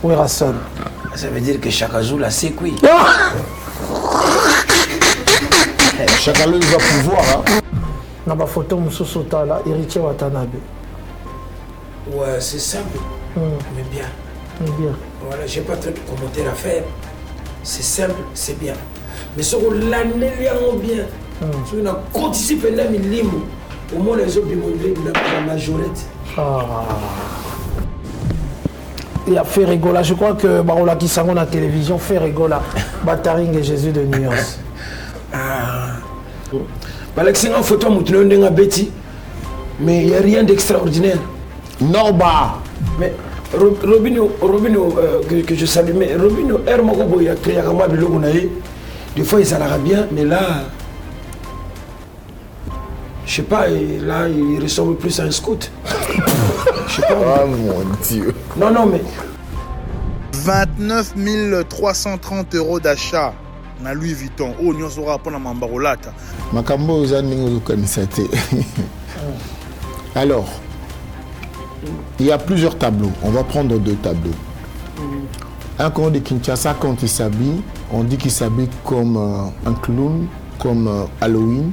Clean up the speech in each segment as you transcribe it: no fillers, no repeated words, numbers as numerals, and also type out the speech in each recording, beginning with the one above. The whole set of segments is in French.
Oui, Rasson. Ça veut dire que chaque jour, là, c'est quoi? Chacun va pouvoir. Hein. Dans ma photo, Moussoussota, là, héritier Watanabe. Ouais, c'est simple, mais bien. Bien. Voilà, j'ai pas trop de commentaires à faire. C'est simple, c'est bien. Mais ce qu'on l'année bien, ce qu'on a anticipé là, au moins les autres la majorité. Il a fait rigoler. Je crois que Barola qui s'en la télévision fait rigoler. Bataring et Jésus de nuance. Alexandre photo moutonne Betty, mais il n'y a rien d'extraordinaire. Norba. Mais Robino que je salue, mais Robino Hermogo il a créé à moi des fois il s'en bien, mais là, je sais pas, là il ressemble plus à un scout. Je sais pas. Oh mon Dieu. Non, mais 29 330 € d'achat na Louis Vuitton. Oh, nous aura pour la mambarolata. Makambo Zaningo Kanisate. Alors, il y a plusieurs tableaux. On va prendre 2 tableaux. Un quand de Kinshasa, quand il s'habille, on dit qu'il s'habille comme un clown, comme Halloween,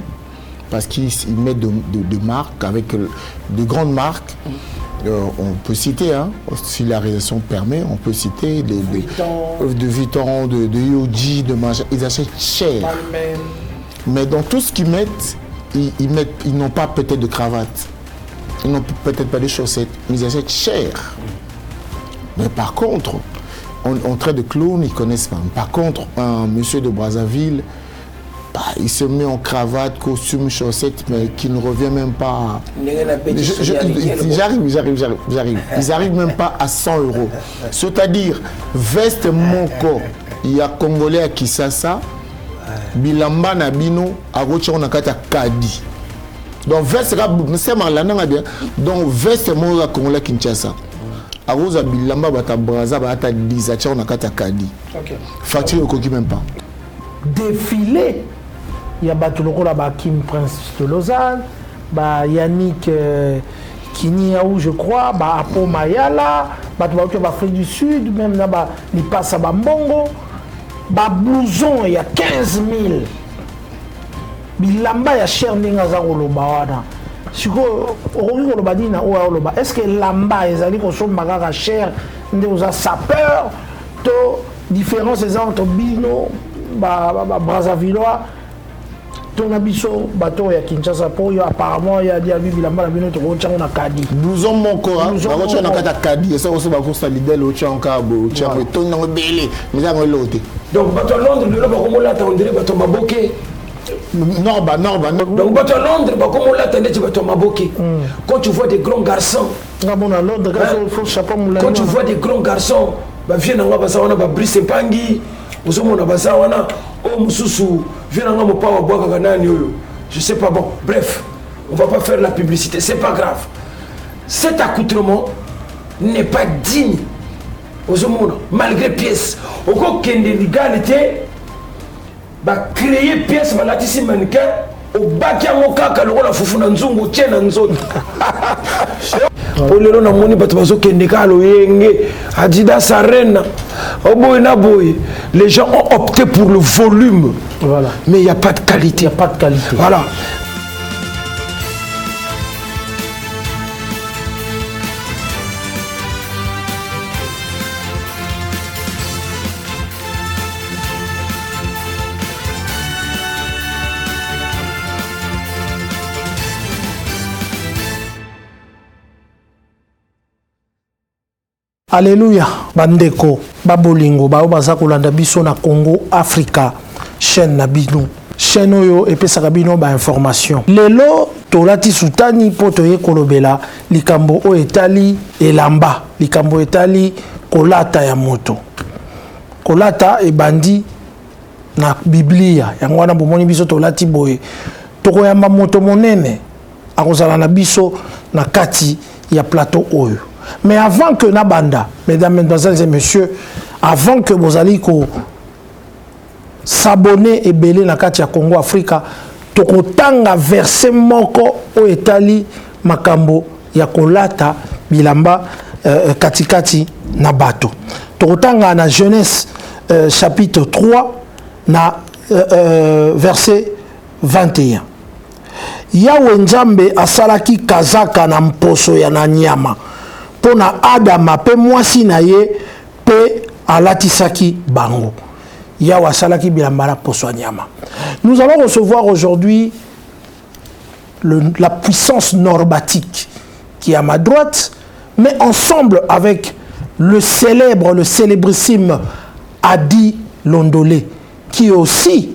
parce qu'il met de marques, avec de grandes marques. On peut citer, hein, si la réalisation permet, on peut citer de Vuitton, de Yoji, de machin. Ils achètent cher. Mais dans tout ce qu'ils mettent, ils n'ont pas peut-être de cravate. Ils n'ont peut-être pas de chaussettes, mais ils achètent cher. Mais par contre, on traite de clown, ils ne connaissent pas. Par contre, un monsieur de Brazzaville, il se met en cravate, costume, chaussettes, mais qui ne revient même pas. J'arrive. Ils n'arrivent même pas à 100 €. C'est-à-dire, veste mon corps, il y a Congolais à Kisasa, Bilamba Nabino, à Rocha on a Kadi. Donc, veste donc veste mon Congolais à Kinshasa. À Rosa Bilamba, Bata Braza, Bata Dizacha, on a Kadi. Facture au coquille même pas. Défilé. Il y a Batuloko là, Kim Prince de Lausanne, Yannick Kiniaou, je crois, Apo Mayala, Afrique du Sud, même là, il passe à Bambongo, Blouson, il y a 15 000. Bilamba, il y a cher Ningazaroloba. Est-ce que Lamba, ils allaient consommer cher, ils ont sapeur, différence entre Bino, Brazzavillois. Ton abisso bateau ya Kinshasa po apparemment il y a dit à lui Bilamba bino to ko tchanga na Kadi. Nous on mon corps, ba ko na kata Kadi, ça aussi ba ko sa lidel o tchanga bo tchanga to na belé, mais ça on loté. Donc bateau Londres le ba ko la ta on dirait bateau Maboké. Norba. Donc bateau Londres ba ko la ta ndeti bateau Maboké. Quand tu vois des grands garçons, quand tu vois des grands garçons, ba viennent nga ba sa wana ba Brice Mpangi, uzomona ba sa wana oh Moussoussou, viens dans mon power bois kanani oyo. Je sais pas, bon, bref, on va pas faire la publicité, c'est pas grave. Cet accoutrement n'est pas digne aux hommes, malgré pièces. Au cas kende l'égalité, bah créer pièces, bah latisi mannequin, au baki à mon kaka, le la foufou nanzungu, tien nanzoni. Olelo na moni bato bazo kende kalo yenge Adidas Arena boy. Les gens ont opté pour le volume. Voilà. Mais il n'y a pas de qualité. Voilà. Alléluia, bandeko, babolingo, baza kolanda biso na Congo Africa, chaîne na bino. Chaîne oyo epesaka bino ba information. Lelo tolati sutani poto ye kolobela likambo o etali elamba, likambo etali kolata ya moto. Kolata ebandi na Biblia, yango wana bomoni biso tolati boye. Tokoyamba moto monene akozala na biso na kati ya plateau oyo. Mais avant que Nabanda, mesdames, mesdemoiselles et messieurs, avant que vous alliez s'abonner et belé na kati ya Congo Africa, tokotanga verset moko o etali makambo ya kolata bilamba katikati na bato. tokotanga na Genèse chapitre 3 na verset 21. Yawe Nzambe asalaki kazaka na mposo ya na nyama pona Adama pe mwasi na ye pe alatisaki bango. Yawe asalaki bilamba na poso ya nyama. Nous allons recevoir aujourd'hui la puissance normatique qui est à ma droite, mais ensemble avec le célébrissime Adi Londolé, qui est aussi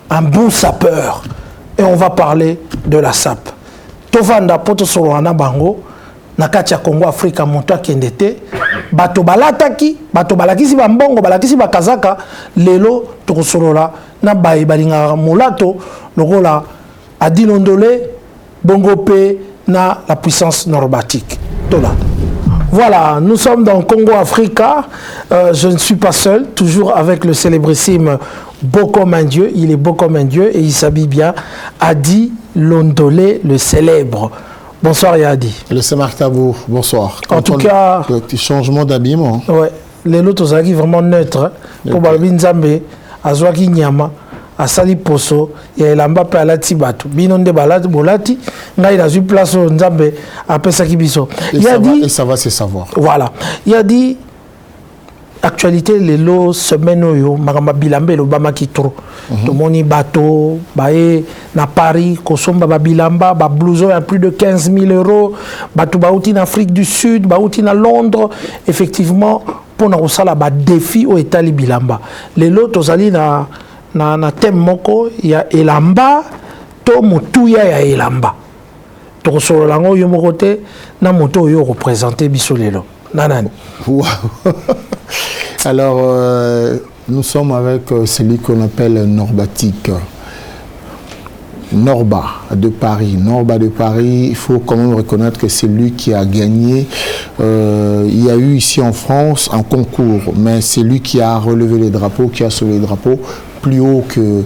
un bon sapeur. Et on va parler de la sape. Tovanda poto soloana bango, nakati ya Congo Afrika monta kendete, bato balataki, bato balakisi bambongo, balakisi bakazaka, lelo tokosolola na bae balinga molato, lokola Adi Londolé, bongo pe na la puissance normatique. Tola. Voilà, nous sommes dans Congo Africa. Je ne suis pas seul, toujours avec le célébrissime beau comme un dieu. Il est beau comme un dieu et il s'habille bien. Adi Londolé, le célèbre. Bonsoir Yadi. Le Saint-Marc Tabour, bonsoir. En tout cas, le petit changement d'habillement. Ouais, les lots sont vraiment neutres. Pour Balbin Nzambe, Azwaki Nyama, Asali Poso, il y a l'amba pe alati batu. Binonde balati bolati, nga il a eu place au Nzambe après ça qui biso. Et ça va se savoir. Voilà. Il a dit actualité les lots semaine yo magamba bilambe lo bama kitro. To moni bateau, bae na Paris, kosomba ba bilamba, ba blouson à plus de 15 000 €, bateau bauti en Afrique du Sud, bauti à Londres, effectivement pour na sala ba défi au Italie bilamba. Les lots tozali na thème moko ya elamba to mutuya ya elamba. To sololango yo moko te na moto yo représenter biso lelo. Nanani. Wow. Alors, nous sommes avec celui qu'on appelle Norbatique. Norba de Paris. Norba de Paris, il faut quand même reconnaître que c'est lui qui a gagné. Il y a eu ici en France un concours, mais c'est lui qui a relevé les drapeaux, qui a sauvé les drapeaux plus haut que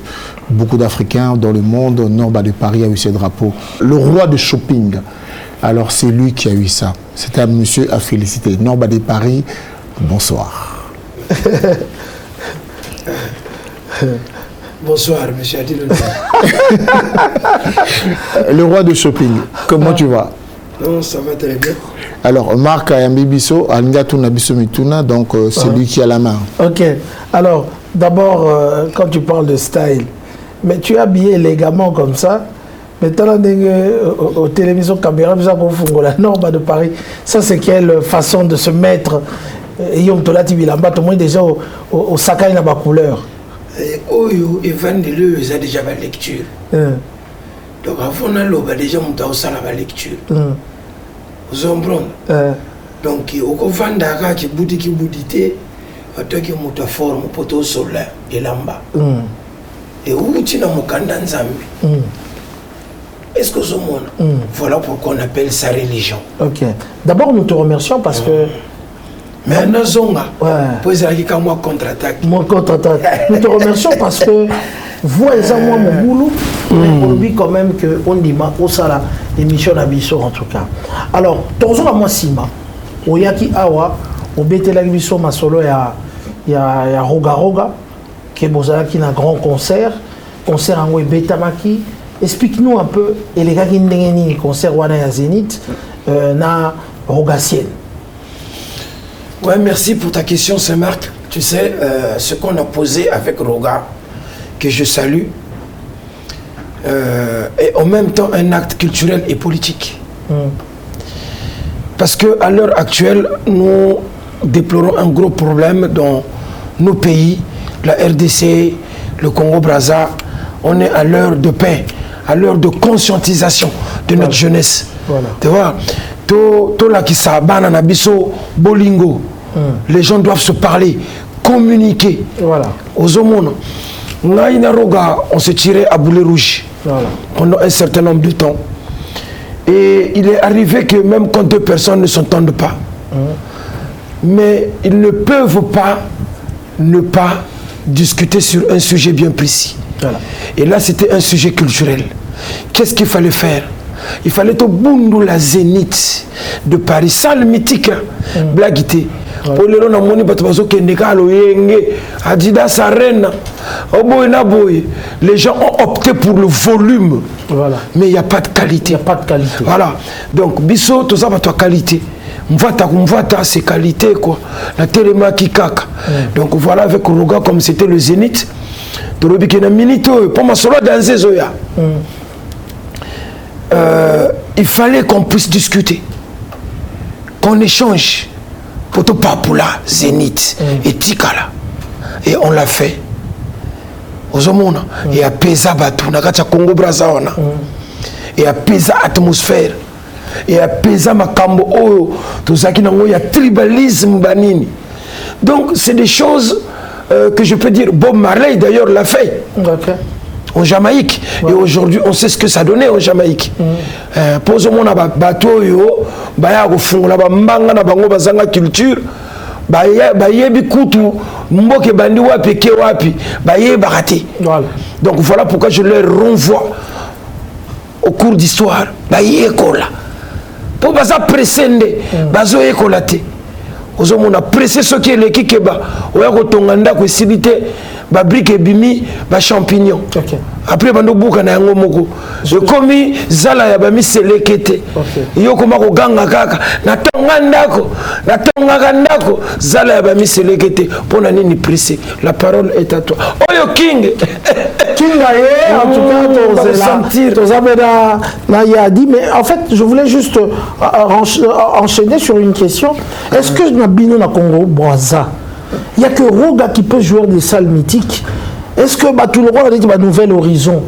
beaucoup d'Africains dans le monde. Norba de Paris a eu ses drapeaux. Le roi de shopping. Alors, c'est lui qui a eu ça. C'est un monsieur à féliciter. Norba de Paris, bonsoir. Bonsoir, monsieur Adi Londolé. Le roi de shopping, comment tu vas? Non, ça va très bien. Alors, Marc Ayambibiso, Alingatuna Bisomituna, donc c'est lui qui a la main. Ok. Alors, d'abord, quand tu parles de style, mais tu es habillé élégamment comme ça. Mais tu as au télévision caméra, la Norba de Paris. Ça, c'est quelle façon de se mettre? Et on te l'a dit, tout le monde déjà au sakai na ba couleur. Oyo Evan de l'eau, ils ont déjà la lecture. Donc avant on a déjà monté au salon la lecture. Vous comprenez? Donc au vanda qui boutique boudité, toi qui monte forme poto solaire et lamba. Et où tu n'as mon candan Nzambe. Est-ce que ce monde? Voilà pourquoi on appelle ça religion. Ok. D'abord nous te remercions parce que mais Nazonga, pour que moi contre-attaque. Moi contre-attaque. Nous te remercions parce que vous et moi mon boulot, on dit quand même que on dit au sala émission d'Abisso en tout cas. Alors, toujours à moi Sima, au Yaki Awa, au Bété l'Abisso ma solo ya Roga Roga, qui est bozala qui a un grand concert en Betamaki. Explique-nous un peu et les gars qui n'ont concert wana ya Zénith na Rogasienne. Ouais, merci pour ta question, Saint-Marc. Tu sais, ce qu'on a posé avec Roga, que je salue, est en même temps un acte culturel et politique. Parce qu'à l'heure actuelle, nous déplorons un gros problème dans nos pays, la RDC, le Congo-Brazza. On est à l'heure de paix, à l'heure de conscientisation de notre jeunesse. Voilà. Tu vois, tout là qui s'abandonne à Nabiso, Bolingo. Les gens doivent se parler, communiquer. Voilà. Aux hommes, on se tirait à boulet rouge pendant un certain nombre de temps. Et il est arrivé que même quand deux personnes ne s'entendent pas, mais ils ne peuvent pas ne pas discuter sur un sujet bien précis. Voilà. Et là, c'était un sujet culturel. Qu'est-ce qu'il fallait faire? Il fallait au Bundu la Zénith de Paris, salle mythique, Blaguité. po lelo na moni bato bazokende ka loyenge Adidas Arena oboye na boye. Les gens ont opté pour le volume. Voilà. Mais il n'y a pas de qualité. Il n'y a pas de qualité. Voilà. Donc biso tout ça va toi qualité. Mvata c'est qualité quoi. La téléma qui kaka. Donc voilà avec Roga comme c'était le Zénith. Torobi ki na minito pour ma solo danser zoya. Il fallait qu'on puisse discuter, qu'on échange pour tout papula, Zénith et Tikala. Et on l'a fait. Ozomona, et à Pesa Batu, Nagacha Congo Brazawana, et à Pesa atmosphère, et à Pesa Makambo Oyo, tout ça qui n'a tribalisme banini. Donc c'est des choses que je peux dire. Bob Marley d'ailleurs l'a fait. Okay. En Jamaïque. Et aujourd'hui, on sait ce que ça donnait en Jamaïque. Pose mon bateau yo, baya go fungola ba mbanga na bango bazanga culture, baye bikutu mboke bandi wapi ke wapi, baye barate. Voilà. Donc voilà pourquoi je leur renvoie au cours d'histoire, baye kola. Pour baza presende, bazo ekolate. Ozo mon a pressé ce qui est l'équipe keba, oya ko tonganda ko silité. Ba brique bimi ba champignon. Okay. Après bando buka na yango moko. Je komi zala ya ba mi selekete. Okay. Yo koma ko ganga kaka na tonga ndako zala ya ba mi selekete pona nini pressé. La parole est à toi. Oyo King. King aye en tout cas sentir na yadi mais en fait je voulais juste enchaîner sur une question. Est-ce que na bino na Congo Brazza il n'y a que Roga qui peut jouer des salles mythiques. Est-ce que tout le monde a dit Nouvel Horizon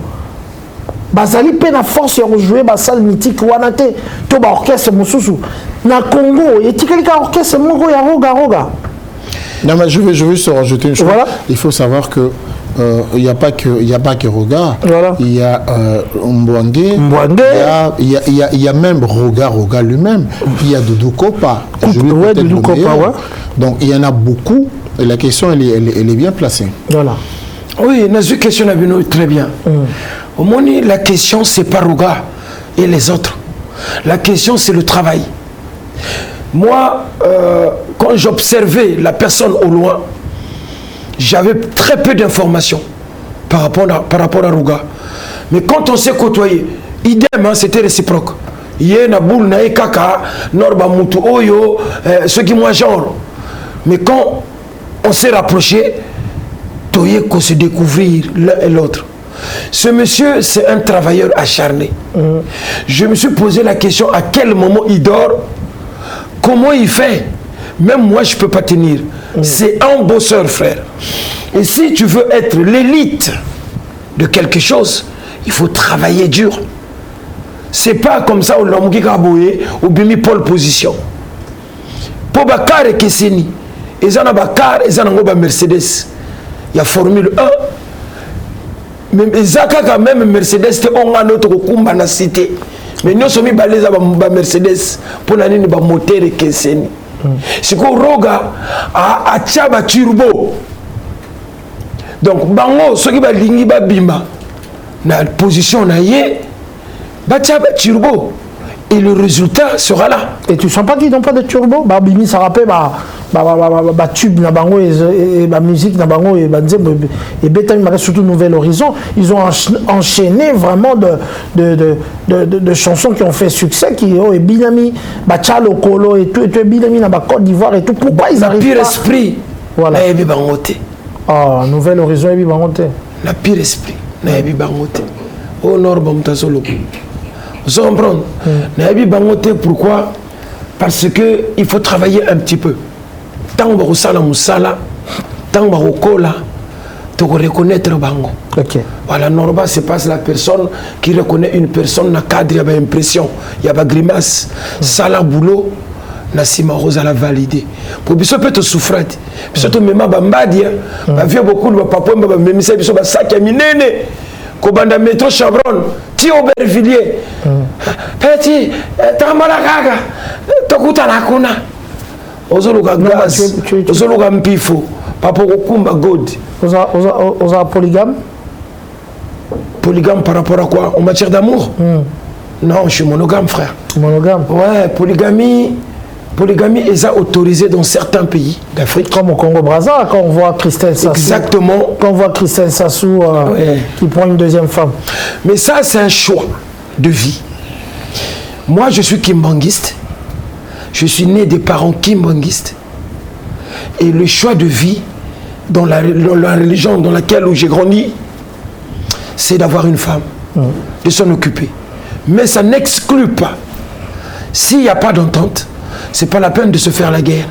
Bazali peine à force de jouer des salles mythiques Wanate, Toba orchestre Moussousou. Na Congo, et tu quelqu'un orchestre Mogo ya Roga. Non mais je veux juste rajouter une chose. Voilà. Il faut savoir que il n'y a pas que Roga. Voilà. Il y a Mbwangue. Il y a même Roga lui-même. Puis il y a Doudou Kopa. Doudou Kopa, ouais. Donc il y en a beaucoup. Et la question, elle est bien placée. Voilà. Oui, la question est très bien. Au moins, la question, c'est pas Roga et les autres. La question, c'est le travail. Moi, quand j'observais la personne au loin, j'avais très peu d'informations par rapport à Roga. Mais quand on s'est côtoyé, idem, hein, c'était réciproque. Yé na boule na ekaka, norba mutu oyo, ceux qui moi genre. Mais quand on s'est rapproché, toyé qu'on se découvrir l'un et l'autre. Ce monsieur, c'est un travailleur acharné. Je me suis posé la question à quel moment il dort, comment il fait. Même moi, je ne peux pas tenir. C'est un bosseur, frère. Et si tu veux être l'élite de quelque chose, il faut travailler dur. C'est pas comme ça où l'homme qui a boué ou bimi pole position. Pour Bakar et Kesseni, ils ont Bakar, ils ont Mercedes. Il y a Formule 1. Même Zaka même Mercedes, on a notre combat dans la cité. Mais nous sommes balés à Mercedes pour n'aller pas moteur et Kesseni. C'est que Roga a Tchaba Turbo. Donc, Bango, ce qui va lingi ba bima, na position na ye, ba Tchaba Turbo. Et le résultat sera là. Et tu sens pas qu'ils n'ont pas de turbo? Bah, Bimi, ça rappelle, tube na bango et musique na bango et Beta surtout Nouvel Horizon. Ils ont enchaîné vraiment de chansons qui ont fait succès, qui ont Binami, Chalo Kolo et tout, et Binami na Côte d'Ivoire et tout. Pourquoi ils arrivent pas? La pire esprit. Voilà. Na yebi bangote. Ah, Nouvel Horizon yebi bangote. La pire esprit. Na yebi bangote. Au nord bamtasolo. Vous comprenez? Na yebi bangote pourquoi? Parce que il faut travailler un petit peu. Tant que vous savez musala, tant que vous kola, tu reconnaître bango. Okay. Voilà, normalement c'est pas la personne qui reconnaît une personne na cadre, il y a une impression, il y a une grimace, sala boulot, na sima rose à la valider. Pour biso peut te souffrir, surtout même bambadi, ba vieux beaucoup de papa, ba même ça biso ba sac ya minene, ko banda métro Chevron, ti Aubervilliers. Petit, tamala gaga, tokuta na kuna. Ozoluka gaz, ozoluka mpifo, papa kokumba god. Oza polygame? Polygame par rapport à quoi? En matière d'amour? Non, je suis monogame, frère. Monogame? Ouais, polygamie, polygamie est autorisée dans certains pays d'Afrique. Comme au Congo-Brazza, quand on voit Christelle Sassou. Exactement. Quand on voit Christelle Sassou qui prend une deuxième femme. Mais ça, c'est un choix de vie. Moi, je suis kimbanguiste. Je suis né des parents kimbanguistes. Et le choix de vie dans la religion dans laquelle j'ai grandi, c'est d'avoir une femme, de s'en occuper. Mais ça n'exclut pas. S'il n'y a pas d'entente, ce n'est pas la peine de se faire la guerre.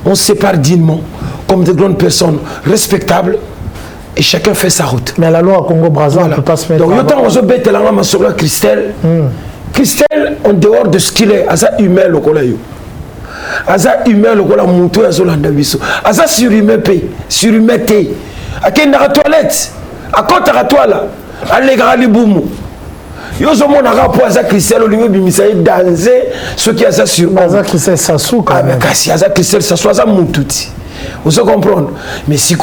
On se sépare dignement, comme de grandes personnes respectables, et chacun fait sa route. Mais la loi à Congo-Brazza, on ne peut pas se mettre... Donc, Christelle, Christelle, en dehors de ce qu'il est, Aza humain, le colayo. Aza humain, le colayo, moutou, Azolanda biso. Aza surhumain, surhumain, té. A qui est dans la toilette, à côté de la toilette, à l'égarali boumou. Yo zo mona rapport Aza Christelle, au niveau bimisaï, danser, ce qui a ça sur. Aza Christelle Sassou, quand même. Ah, mais kasi Aza Christelle Sassou, Aza moutouti. Vous savez comprendre. Mais si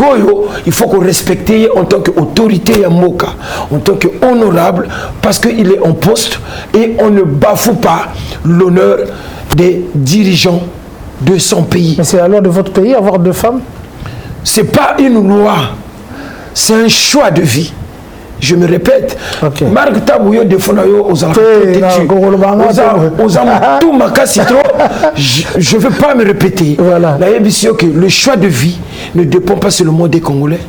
il faut qu'on respecte en tant qu'autorité à Moka, en tant qu'honorable, parce qu'il est en poste et on ne bafoue pas l'honneur des dirigeants de son pays. Mais c'est la loi de votre pays, avoir deux femmes? C'est pas une loi, c'est un choix de vie. Je me répète, okay. Marc Tabouyo de Fonayo aux enfants, je ne veux pas me répéter. Voilà. Le choix de vie ne dépend pas seulement des Congolais.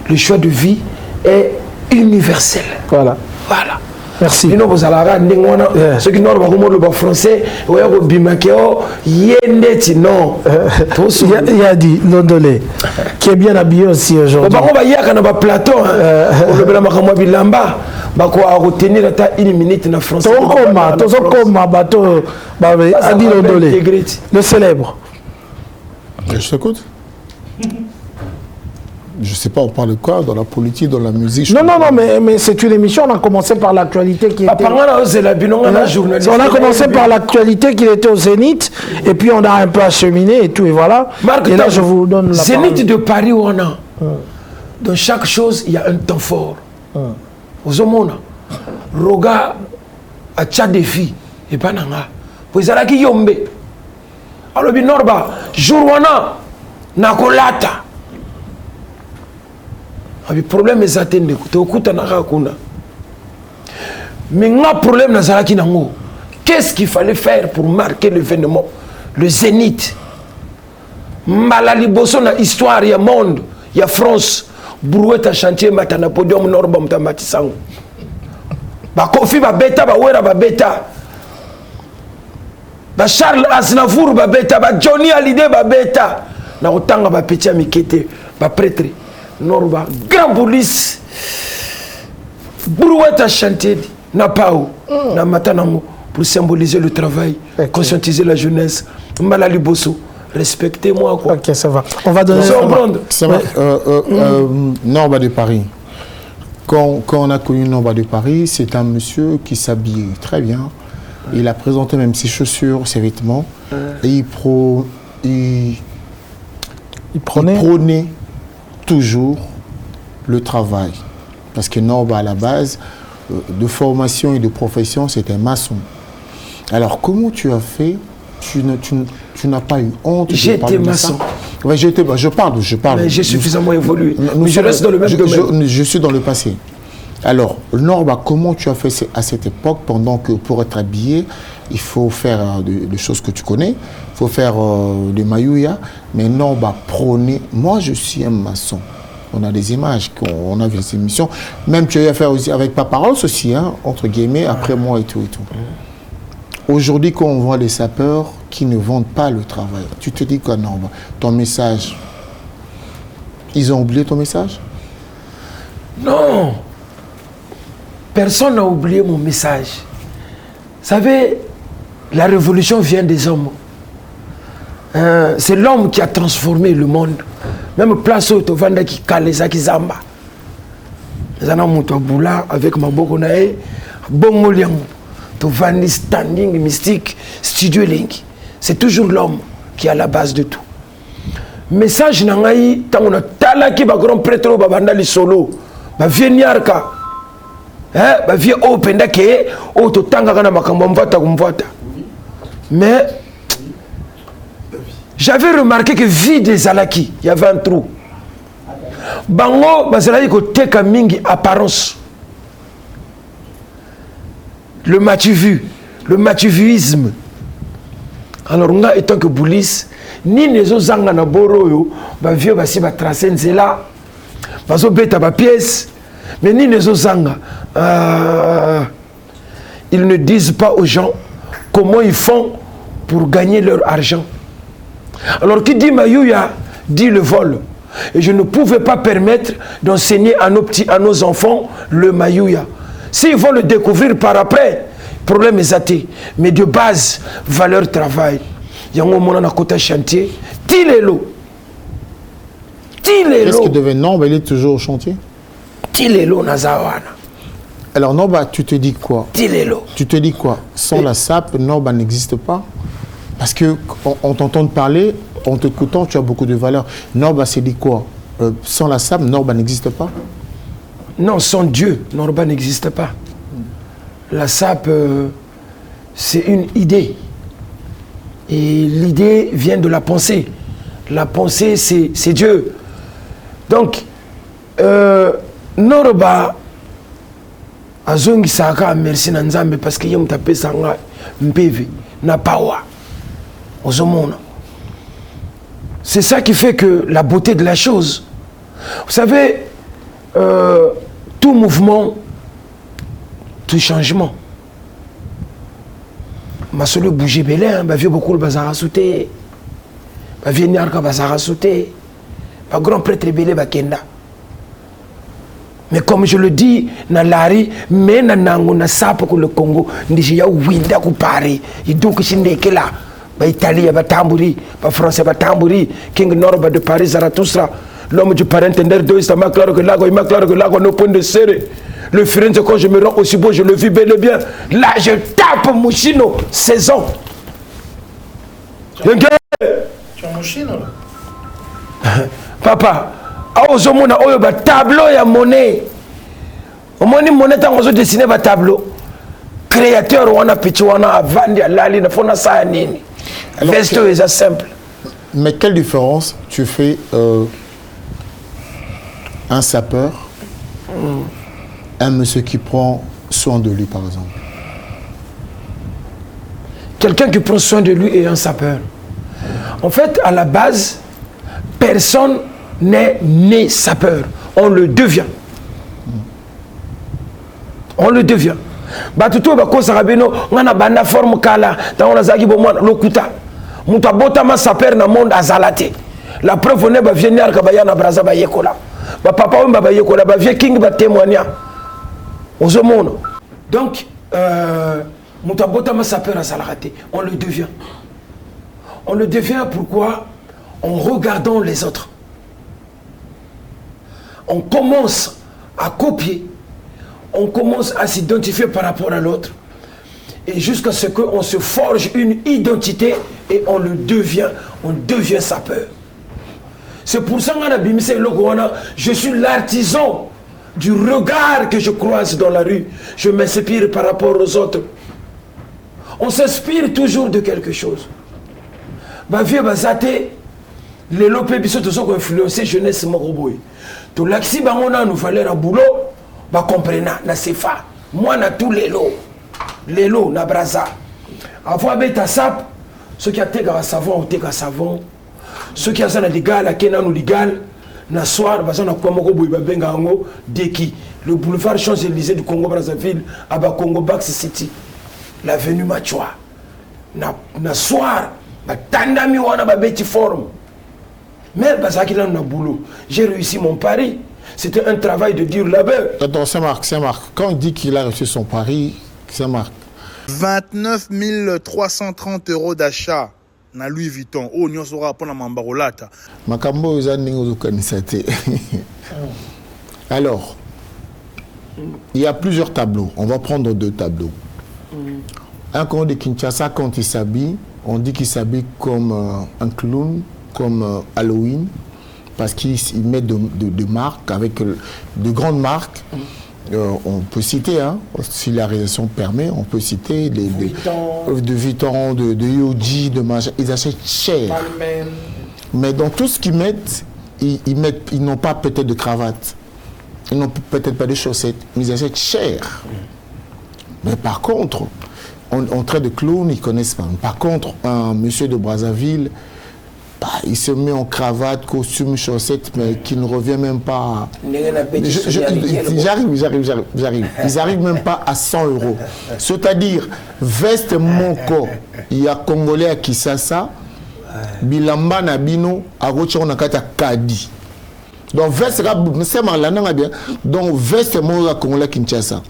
Le choix de vie est universel. Voilà. Voilà. Merci. Ceux qui n'ont français, il y a dit Londolé, qui est bien habillé aussi aujourd'hui. Il y a un plateau, le célèbre. Je t'écoute. Je ne sais pas, on parle de quoi, dans la politique, dans la musique. Non, mais c'est une émission, on a commencé par l'actualité qui était... On a commencé par l'actualité qui était au Zénith, et puis on a un peu acheminé et tout, et voilà. Marc, et là, je vous donne la Zénith parole. de Paris, où on a. Dans chaque chose, il y a un temps fort. Aux hommes, Roga, a tcha défi, et pas nanga. Vous avez qui yombe. Alors, Binorba, jour nakolata. Le problème est atteindre. Mais le problème est qu'est-ce qu'il fallait faire pour marquer l'événement? Le Zénith. Malali bosso na histoire, il y a monde, il y a France. Brouette à chantier, matana podium norba mtamatisango. Ba Kofi ba beta, ba Wera ba beta. Ba Charles Aznavour ba beta, ba Johnny Hallyday ba beta. Na otanga ba petit amikete, ba prêtre. Norba, grand police, brouette à chanter, n'a pas où, n'a matanamo, pour symboliser le travail, conscientiser la jeunesse, Malali Bosso, respectez-moi quoi. Ok, ça va. On va donner ça va. Norba de Paris. Quand on a connu Norba de Paris, c'est un monsieur qui s'habillait très bien. Il a présenté même ses chaussures, ses vêtements, et il prônait toujours le travail. Parce que Norba, à la base, de formation et de profession, c'était maçon. Alors, comment tu as fait? Tu n'as pas eu honte? J'étais maçon. Ouais, je parle. Mais j'ai suffisamment évolué. Mais je reste dans le même domaine. Je suis dans le passé. Alors, Norba, comment tu as fait à cette époque, pendant que pour être habillé, il faut faire des choses que tu connais, il faut faire des maïouya, mais Norba prônait, moi je suis un maçon. On a des images, on a vu ces émissions. Même tu as eu affaire aussi avec Paparos aussi, hein, entre guillemets, après moi et tout et tout. Aujourd'hui, quand on voit les sapeurs qui ne vendent pas le travail, tu te dis quoi, Norba? Ton message, ils ont oublié ton message? Non. Personne n'a oublié mon message. Vous savez, la révolution vient des hommes. C'est l'homme qui a transformé le monde. Même place où tu vends qui kaleza qui zamba. Zana muto boula avec ma bokonae, bongo liang. Tu vends standing mystique, studio link. C'est toujours l'homme qui est à la base de tout. Message nangai tant on a talaki ba grand prêtre ba banda li solo. Ba vieniarka. Ba vie open dake o to tanga kana makambo mvata kumvata. Mais J'avais remarqué que vie des Alaki, il y avait un trou. Bango, bazalaki ko teka mingi apparence. Le matu-vu, le matu-vuisme. Alors, nga étant que Boulis, ni les autres zanga na boro yo, ba vieux basi ba tracer nzela, bazo beta ba pièce, mais ni les autres zanga, ils ne disent pas aux gens comment ils font pour gagner leur argent. Alors, qui dit Mayouya, dit le vol. Et je ne pouvais pas permettre d'enseigner à nos enfants le Mayouya. S'ils vont le découvrir par après, problème est athée. Mais de base, valeur travail. Yango mona na côté chantier, Tilelo. Qu'est-ce qui devait Norba, il est toujours au chantier? Tilelo Nazawana. Alors Norba, tu te dis quoi? Tilelo. Tu te dis quoi? Sans la SAP, Norba n'existe pas? Parce que on t'entend parler, en t'écoutant, tu as beaucoup de valeur. Norba s'est dit quoi? Sans la SAP, Norba n'existe pas? Non, sans Dieu, Norba n'existe pas. La SAP, c'est une idée. Et l'idée vient de la pensée. La pensée, c'est Dieu. Donc, Norba, azongi saka merci nanzambe parce que yem tapé sanga mpevi na pawa. C'est ça qui fait que la beauté de la chose. Vous savez, tout mouvement, tout changement. Ma seule bougie belé, ma vieux beaucoup le bazar a sauté, ma vieille niarka bazar a sauté, ma grand prêtre belé bakenda. Mais comme je le dis, na lari, mais na nango na sapo ko le Congo, ndiji ya winda ku pari, idouki shindeke là, ba Italie ba tambouri, ba français ba tambouri, King Norba de Paris Zarathustra, l'homme du parent entender deux, il m'a clair que là, no point de serrer. Le Firenze, quand je me rends aussi beau, je le vis bel et bien. Là, je tape Mouchino, 16 ans. Tu as Mouchino là? Papa, Aozomona, Oyoba, tableau, il y a monnaie. Au moins, monnaie, tant qu'on dessiner un tableau. Créateur, on a pitché, on a vendu à l'ali, on a ça à nini. Vesto est simple. Mais quelle différence tu fais un sapeur, un monsieur qui prend soin de lui, par exemple? Quelqu'un qui prend soin de lui est un sapeur. En fait, à la base, personne n'est né sapeur. On le devient. On le devient. Batuto bako sarabeno, ngana banda forme kala, ta on a zaki bo mwana lokuta. Muta bota ma sapeur na monde azalate. La preuve on est ba vienir ka bayana braza ba yekola. Ba papa on ba yekola, ba vie king ba témoigner. Ozomono. Donc muta bota ma sapeur azalate, on le devient. On le devient pourquoi? En regardant les autres. On commence à copier, on commence à s'identifier par rapport à l'autre, et jusqu'à ce qu'on se forge une identité et on devient sapeur. C'est pour ça que je suis l'artisan du regard que je croise dans la rue. Je m'inspire par rapport aux autres. On s'inspire toujours de quelque chose. Vieux Bazate, les lopés bisoto sont influencés jeunesse moroboy. Tout l'axi bangona nous fallait un boulot, bah comprena na sefa. Moi na tous les lots na braza. Avant beta sap, ceux qui a tega savon ou tega savon, ceux qui a ça na légal, à kena nous légal, na soir bah ça na quoi moroboy ba benga ango deki. Le boulevard Champs-Élysées du Congo Brazzaville à ba Congo Bax City, l'avenue Machua. Na soir, bah tandami wana ba beti forme. Mais parce qu'il a un boulot, j'ai réussi mon pari. C'était un travail de dur labeur. Attends, Saint-Marc. Quand il dit qu'il a reçu son pari, Saint-Marc. 29 330 € d'achat na Louis Vuitton. Oh, nous aura pas na mambarolata. Makambo kanisate. Alors, il y a plusieurs tableaux. On va prendre 2 tableaux. Un Congo de Kinshasa, quand il s'habille, on dit qu'il s'habille comme un clown, comme Halloween, parce qu'il met de marques, avec de grandes marques, On peut citer, hein, si la réalisation permet, on peut citer de Vuitton, de Yoji, de machin. Ils achètent cher. Mais dans tout ce qu'ils mettent, ils n'ont pas peut-être de cravate. Ils n'ont peut-être pas de chaussettes, mais ils achètent cher. Mais par contre, on traite de clown, ils ne connaissent pas. Par contre, un monsieur de Brazzaville, bah, il se met en cravate, costume, chaussettes, mais qui ne revient même pas. J'arrive. Ils n'arrivent même pas à 100 €. C'est-à-dire, veste Moko, il y a Congolais à Kisasa, Bilamba Nabino, à Rochon Nakata Kadi. Donc, veste, c'est malin, bien. Donc, veste Moko à Congolais Kinshasa.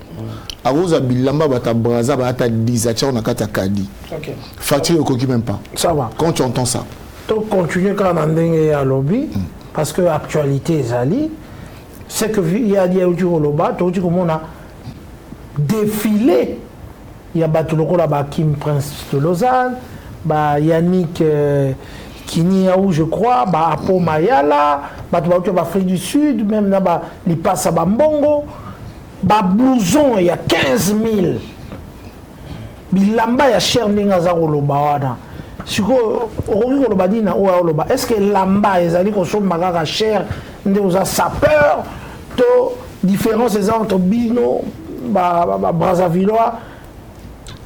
À Rosa Bilamba, Bata Braza, Bata Dizacha, Nakata Kadi. Facture au coquille même pas. Ça va. Quand tu entends ça. Donc, continuer quand on est à lobby, parce que l'actualité est allée, c'est qu'il y a des gens qui ont défilé. Il y a Kim Prince de Lausanne, Yannick Kiniaou, je crois, Apo Mayala, Afrique du Sud, même là, il passe à Bambongo, blouson, il y a 15 000. Bilamba, il y a cher Ningazaro Lobawana. Est-ce que lamba ezali kosomba cher nde oza sapeur to différence entre bino Brazzavillois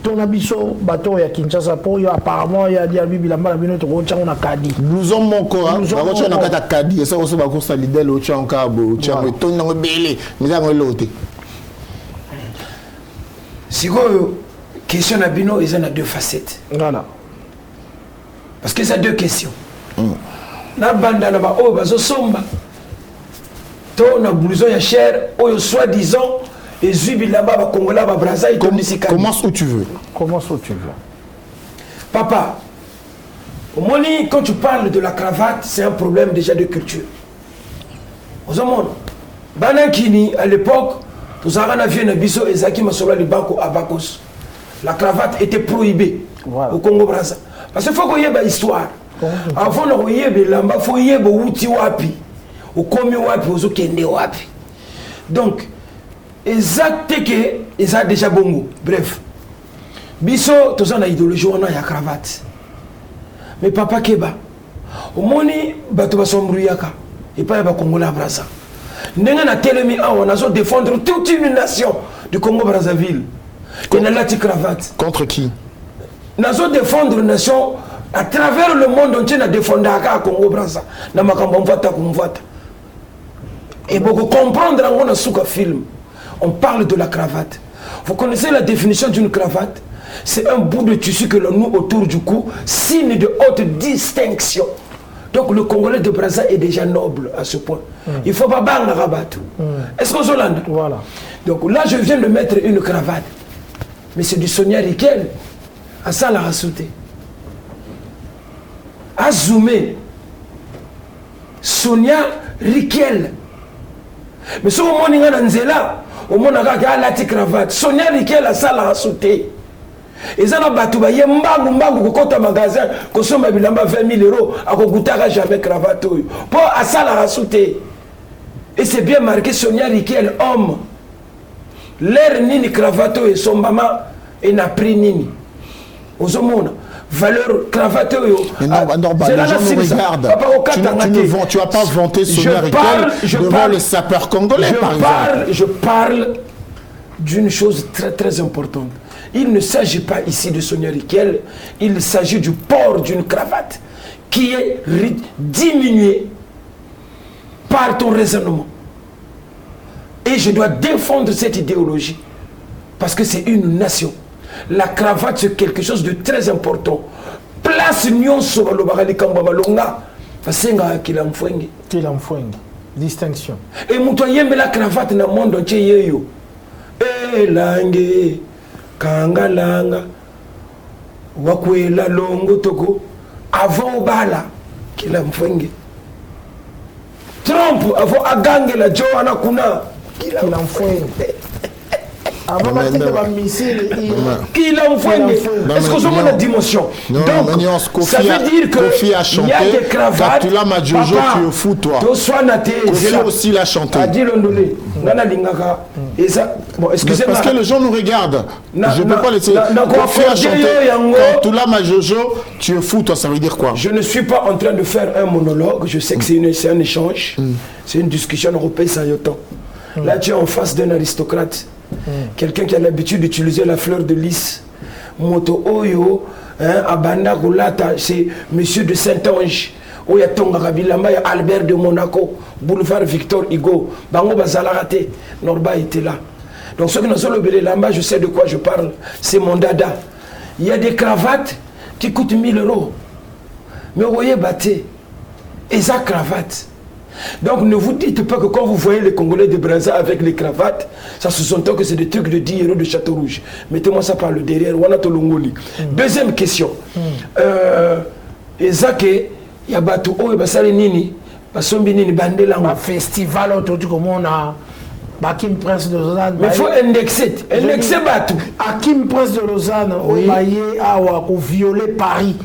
to na biso bato ya Kinshasa po yo apparemment ya dia bilamba na bino to ko tshanga na kadi blouson moko ba ko na kata kadi ça aussi ba ko salidel o tshanga bo tshanga to na ngobele mizango lote sikoyo question na bino ils ont deux facettes. Voilà. Parce que c'est deux questions. Na banda na ba o bazo somba. To na blouson ya cher o soi-disant et zubi là-bas ba Congola ba Brazza et commence où tu veux. Commence où tu veux. Papa, au moni quand tu parles de la cravate, c'est un problème déjà de culture. Aux hommes Banakini à l'époque, tous arana vienne biso ezaki masola le banco abakos. La cravate était prohibée au Congo Brazza. Parce qu'il faut qu'on y ait une histoire. Avant de y ait il faut y ait un outil wapi. Ou comme wapi, ou kende wapi. Donc, exact que ils ont déjà bongo. Bref. Biso, tous on a idéologie, on a la cravate. Mais papa Keba, au moni, bato ba sombruyaka. Et pas ba Congo la Brazza. N'enga na telemi on a défendre toute une nation du Congo Brazzaville. On a la cravate. Contre qui? Nous avons défendre une nation à travers le monde entier. Nous défendons à Congo Brazza. Et pour comprendre un film, on parle de la cravate. Vous connaissez la définition d'une cravate? C'est un bout de tissu que l'on noue autour du cou, signe de haute distinction. Donc le Congolais de Brazza est déjà noble à ce point. Il ne faut pas bang rabat. Est-ce qu'on s'Hollande? Voilà. Donc là, je viens de mettre une cravate. Mais c'est du Sonia Riquel. À ça, la rassouté. À zoomer. Sonia Riquel. Mais si on a un Nzela, on a la cravate. Sonia Riquel, à ça, la rassouté. Et ça, on a battu, il y a un magasin, consomme 20 000 €, à Kogoutara, jamais cravate. Pour à ça, la rassouté. Et c'est bien marqué Sonia Riquel, homme. L'air nini cravato et son maman, et n'a pris nini. Aux hommes, valeur cravate. Non, les gens nous regardent. Tu n'as pas vanté Sonia Riquel devant les sapeurs congolais, par exemple. Je parle d'une chose très très importante. Il ne s'agit pas ici de Sonia Riquel, il s'agit du port d'une cravate qui est diminuée par ton raisonnement. Et je dois défendre cette idéologie parce que c'est une nation. La cravate, c'est quelque chose de très important. Place Nyon sur le Barali Kambabalonga, Fasenga Kilamfwengi. Kilamfwengi, distinction. Et Moutoyem la cravate dans le monde entier. Eh, langue, kanga langa, wakwela longo toko, avant Bala, Kilamfwengi. Trump, avant Agange la Johanna Kuna, Kilamfwengi. Avant de missile, qui l'a envoyé. Est-ce que je la dimension? Donc, ça veut dire que il y a des cravates. Papa, tu es fou, toi. Kofi aussi l'a chanté. A dit l'ondolé. Nana lingaka. Et ça, bon, excusez-moi. Parce que les gens nous regardent. Je ne peux pas laisser. Faire chanter. Quand tu l'as, ma Jojo, tu es fou, toi, ça veut dire quoi? Je ne suis pas en train de faire un monologue. Je sais que c'est un échange. C'est une discussion européenne sans autant. Là, tu es en face d'un aristocrate. Quelqu'un qui a l'habitude d'utiliser la fleur de lys. Moto Oyo, Abanda Goulata, c'est Monsieur de Saint-Ange. Oya Tonga Kabilamba, Albert de Monaco, Boulevard Victor Hugo, Bango Bazalaraté, Norba était là. Donc ceux qui nous ont levé là-bas, je sais de quoi je parle, c'est mon dada. Il y a des cravates qui coûtent 1000 €. Mais vous voyez, Baté, et ça cravate. Donc ne vous dites pas que quand vous voyez les Congolais de Brazza avec les cravates, ça se sent que c'est des trucs de 10 € de Château Rouge. Mettez-moi ça par le derrière. Deuxième question. Ezake, il y a Batou, oh, il nini, basombi nini, bandela. Un festival autour du monde, Hakim Prince de Lausanne. Mais il faut indexer Batou. Hakim Prince de Lausanne, oui. A violé Paris.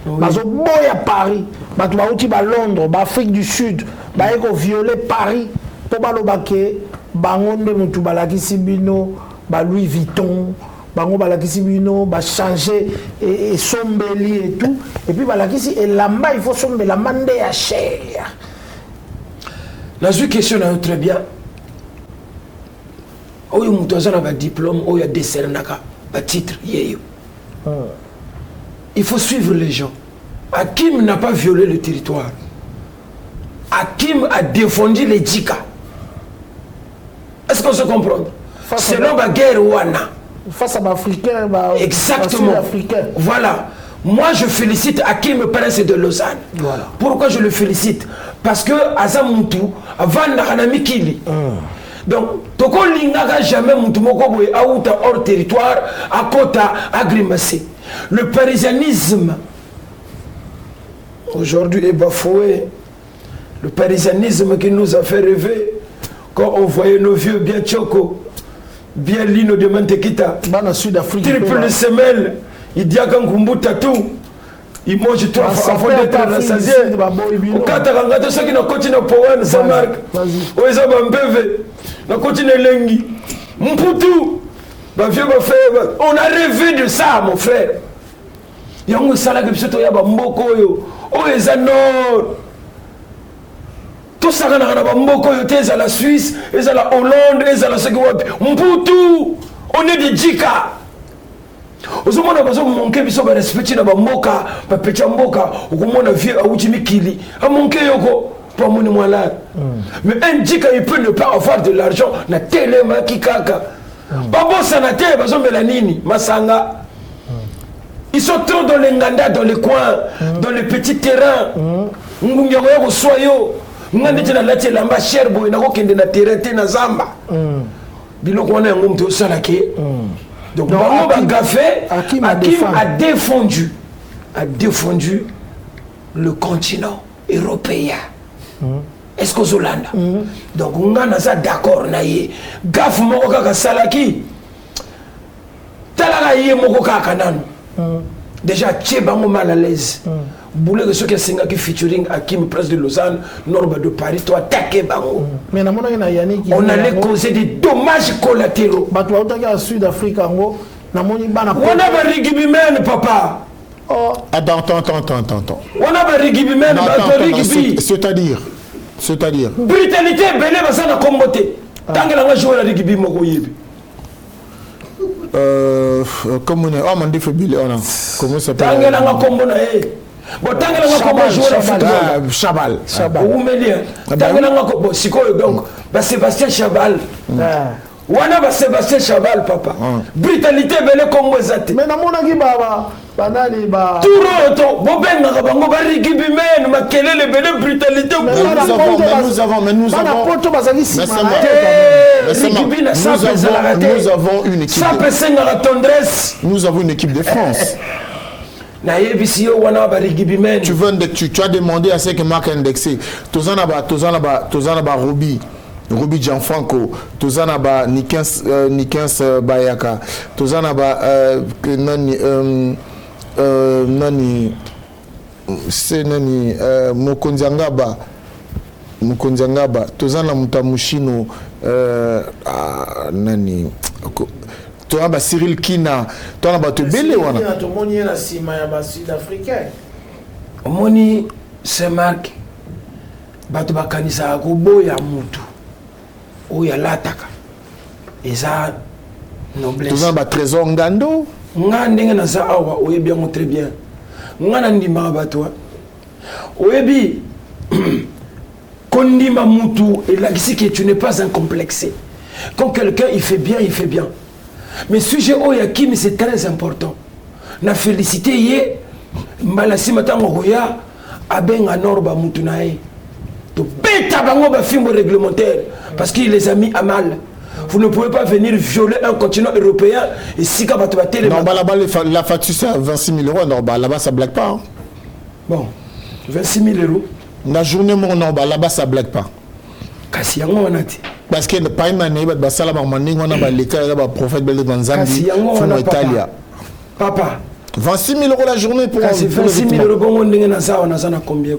Bazo boya Paris. Batou bauti ba Londres, ba Afrique du Sud. Ba eko violé Paris. To ba lobake bangonde mutu balakisi bino, ba Louis Vuitton. Bango balakisi bino ba changer et sombeli et tout. Et puis balakisi et lamba il faut somber la mande à cher. La seule question est très bien. Oh yo mutu azana ba diplôme, oh ya décernaka ba titre yeyo. Il faut suivre les gens. Hakim n'a pas violé le territoire. Hakim a défendu les djika. Est-ce qu'on se comprend? Selon la guerre Ouana. Face à l'Africain, exactement. Voilà. Moi, je félicite Hakim Prince de Lausanne. Voilà. Pourquoi je le félicite? Parce que Azamutu, avant Nakanami Kili. Donc, Toko Lingaga jamais Moutou Mokoboe Aouta hors territoire, à Kota, à Grimacé. Le parisianisme, aujourd'hui, est bafoué. Le parisianisme qui nous a fait rêver quand on voyait nos vieux bien Tchoko, bien Lino de Mantekita, triple semelle, il dit à Kankumbu Tatou, il mange 3 fois avant d'être rassasié. Au Kataranga, ceux qui n'ont continué à Powan, ça marque. Au Ezaba Mbeve, on continue Lengi. Mputu, on a rêvé de ça, mon frère. Il y a un salaire qui est Mboko, au Ezanor. Tout ça, à la Suisse, à la Hollande, à la Seconde. Mputu, on est des djika. Au moment où on a manqué, on a respecté la Mboka, on a pété Mboka, on a vu à Outimikili. On a manqué Yoko, pas mon malade. Mais un djika, il peut ne pas avoir de l'argent, na télé, ma kikaka. Babo Sanate, bazo Melanini, Masanga. Ils sont trop dans les Nganda, dans les coins, dans les petits terrains. Ngungyoko au soyo. Ngandi na lati lamba sherbo inako kende na terrain na zamba. Biloko wana yango mto salake. Donc Hakim a défendu le continent européen. Est-ce que Zolanda? Donc on a d'accord naie. Gaf moko kaka salaki. Talaka yé moko kaka nanu. Déjà Tchebango mal à l'aise. Boulé que ceux qui sont featuring Hakim Prince de Lausanne, Norba de Paris, toi attaqué Bango. Mais on allait causer des dommages collatéraux. Sud-Afrique, on a Rigibimen, papa. Attends. On a Rigibimen, c'est-à-dire. Brutalité, Belé, ça n'a combatté. Tant que l'on a joué à Rigibi Mokoyebi. Comme on est, on dit Fébile, comment ça s'appelle? Tant que l'on a combatté. Bon, tant que l'on a joué à football. Chabal. Ou Mélien. Tant que l'on a combatté. Donc, Sébastien Chabal. Wana ba Sébastien Chabal, papa. Brutalité, Belé, comme vous êtes. Mais non, on a dit, banani ba. Tout bon ben na bango ba rigibimen ma kele le bele brutalité. Nous avons une équipe. Ça peut ser la tendresse. Nous avons une équipe de France. Tu as demandé à ce que Marc a indexé. Tozanaba Ruby Gianfranco, Tozanaba Nikens Bayaka, Tozanaba Nani c'est Nani Mukonzangaba, Tozana Mutamushino, nani toi ba Cyril Kina toi na ba to belé wana to moni na sima ya ba sud-africain omoni Saint-Marc bato bakanisa ko boya mutu oya lataka eza noblesse toi ba trésor ngando nga ndenge na za awa oyebi yango très bien nga na ndimaka bato oyebi kondima mutu elakisi que tu n'es pas un complexé. Quand quelqu'un il fait bien, il fait bien. Mais sujet Oyakimi c'est très important. Na félicité yé mbalasi matango roya abenga norba mutu nae. To beta bango ba film réglementaire parce qu'il les a mis à mal. Vous ne pouvez pas venir violer un continent européen et si quand tu vas télé. Non, bah là-bas la facture c'est à 26 000 €. Non, bah là-bas ça blague pas. Hein. Bon, 26 000 €. La journée, mon nom, là-bas, ça ne blague pas. Parce que pas une année, on a le prophète dans Zambie, en Italie. Papa. 26 000 € la journée pour 26 000 €, combien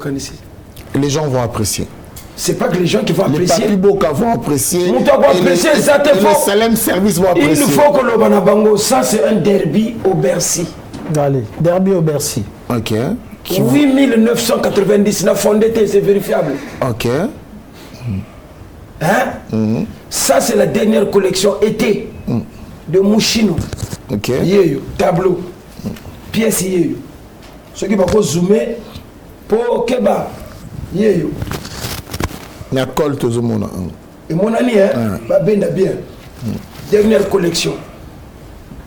les gens vont apprécier. C'est pas que les gens qui vont apprécier. Les papis boka vont apprécier. Et les Salem Service vont apprécier. Il faut que le Banabango, ça c'est un derby au Bercy. Allez, derby au Bercy. Ok. 8990, n'a fondé, c'est vérifiable. Ok. Hein? Ça, c'est la dernière collection été de Mouchino. Ok. Yeyo, tableau, pièce yeyo. Ce qui va zoomer pour Keba. Yeyo. Il y a col tout le monde. Et mon ami, hein, va bien. Dernière collection.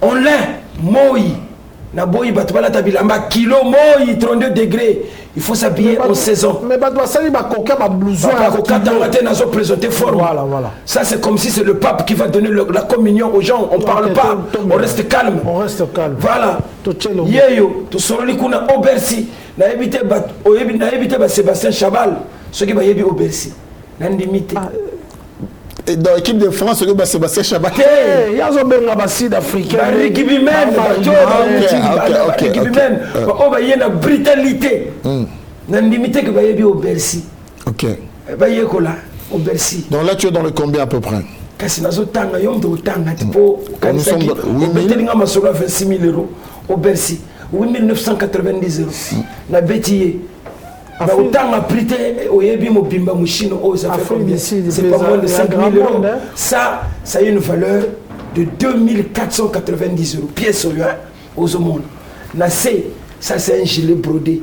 On l'a, Moi. Na boyi batubala tabilamba kilo moi 32 degrés, il faut s'habiller en saison. Mais batubasali ba koka ba blouson ba koka tangate nazo présenter forme. Voilà. Ça c'est comme si c'est le pape qui va donner la communion aux gens, on parle pas, on reste calme. Voilà. Yeyo, to soroli kuna au Bercy. Na éviter ba Sébastien Chabal, ce qui va yebi au Bercy. Na limité. Et dans l'équipe de France, c'est Sébastien Chabal. Il y a un sud-africain. L'équipe humaine, on va y avoir une brutalité. On a limité que va y avoir au Bercy. Ok. Va y avoir au Bercy. Donc là, tu es dans le combien à peu près? Kasi nazo tanga yom do tanga tipo kanisaki au betelinga masolo 26 000 € au Bercy 8 990 €. Na betiye. Bah, autant a prêté au Yebi Mobimba Mouchino, ça fait combien? C'est pas moins de 5 000 €. Ça a une valeur de 2490 €. Pièce aux monde. Ça c'est un gilet brodé.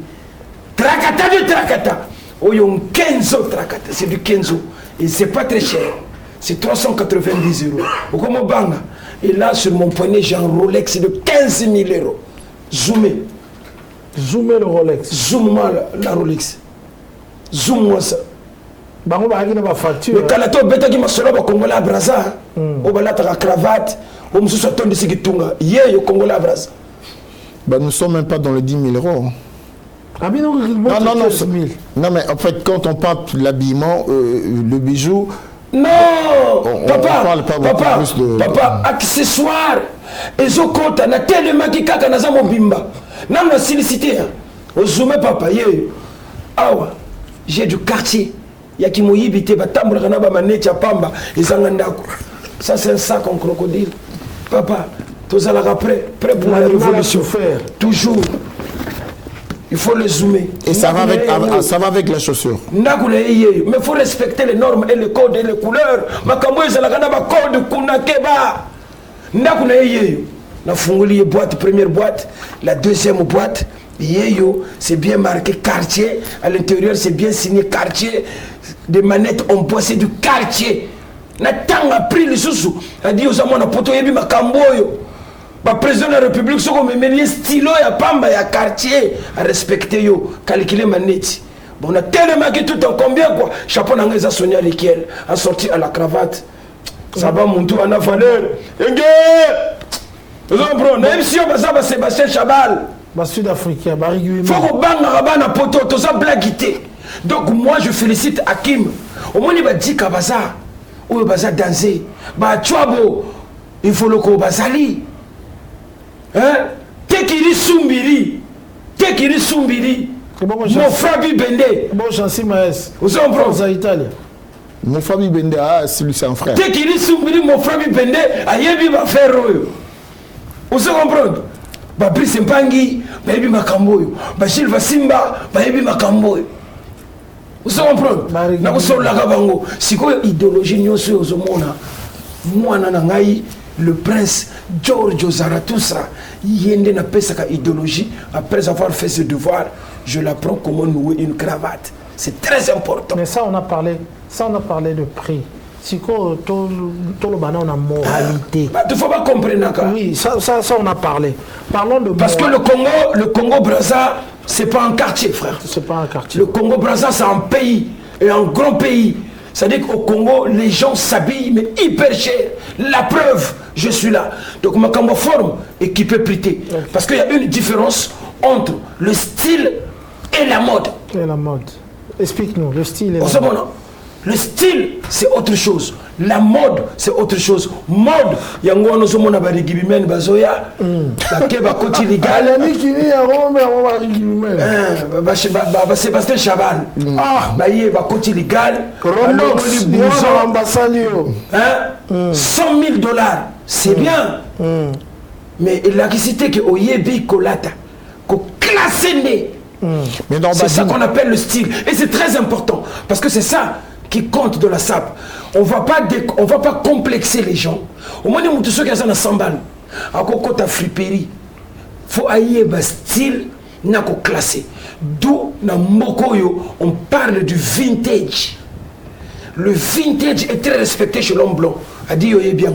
Trakata de Trakata. Oh, il y a 15 Trakata. C'est du 15 €. Et c'est pas très cher. C'est 390 €. Au Banga. Et là, sur mon poignet, j'ai un Rolex de 15 000 €. Zoomé. Zoomez le Rolex. Zoom-moi la Rolex. Zoom-moi ça. Le calato bêta qui m'a solo au Congolais à Braza. Au balata la cravate. Au monsieur Soton de Sigitunga. Hier, au Congolais à Braza. Bah, nous ne sommes même pas dans les 10 000 €. Non, mais en fait, quand on parle de l'habillement, le bijou. Non, papa, accessoire. Et je compte, on a tellement qui kaka na za mobimba. Non, la silicité. Au zoomé, papa, awa, j'ai du quartier. Il y a qui m'a yibité, batambola kanaba manetia pamba, et zangandako. Ça, c'est un sac en crocodile. Papa, tous à la prêt pour la révolution. Toujours. Il faut le zoomer. Et ça va avec la chaussure. Mais il faut respecter les normes et les codes et les couleurs. Makambo ezalaka ba code kunakeba. La fongoli boîte, première boîte, la deuxième boîte, c'est bien marqué quartier, à l'intérieur c'est bien signé quartier, des manettes en bois, c'est du quartier. Na tanga pris le sous, a dit aux amants na poto yebi makamboyo. Ba président de la République so comme mené stylo ya pamba ya quartier à respecter yo, calculer manette. Bon on a tellement que tout en combien quoi, chapeau na ngeza Sonia Lekiel, assorti à la cravate. Ça va mon tour en valeur. Même si on va Sébastien Chabal. Sud-Africain, faut qu'on bange Rabana poto, tout ça blaguité. Donc moi je félicite Hakim. Au moins il va dire qu'à Baza, ou il va danser. Bah Chouabo, il faut le ko Bazali. Hein? Tekiri Sumbiri. Mon frère Bibende. Bon, Chancy Maes. Vous en prenez Italie. Mon famille Bende, c'est un frère. Dès qu'il dit mon frère Bende, ayebi va faire royo. Vous se comprenez? Brice Mpangi, bayebi makamboyo. Bachil Vasimba, bayebi makamboyo. Vous se comprenez? Na kosola ka bango. Siko idéologie nyonso ozomona. Mwana na ngai le prince Giorgio Zarathustra yende na pesaka idéologie après avoir fait ses devoirs, je l'apprends comment nouer une cravate. C'est très important. Mais ça on a parlé de prix. Siko tout le bana on a moralité. Tu faut pas comprendre ça. Oui, ça on a parlé. Parlons de parce que le Congo Brazza c'est pas un quartier, frère. C'est pas un quartier. Le Congo Brazza c'est un pays et un grand pays. C'est-à-dire qu'au Congo, les gens s'habillent, mais hyper cher. La preuve, je suis là. Donc, ma cambo forme équipé prité. Parce qu'il y a une différence entre le style et la mode. Et la mode. Explique-nous, le style et la mode. Le style, c'est autre chose. La mode, c'est autre chose. Mode, il y a un gros nombre de rigibimen bazoya, la keba koti legal. Sébastien Chaban. Ah, bah y est, bah koti legal. 100 000 $, c'est bien. Mais l'électricité que Oyebi Kolata, qu'on classe c'est ça qu'on appelle le style. Et c'est très important. Parce que c'est ça qui compte de la SAP. On va pas complexer les gens. Au moins, nous tous ceux qui sont dans Sambal, à côté de friperie, faut ailler un style n'a qu'au classé. D'où dans Mokoyo, on parle du vintage. Le vintage est très respecté chez l'homme blanc. A dit Oye bien,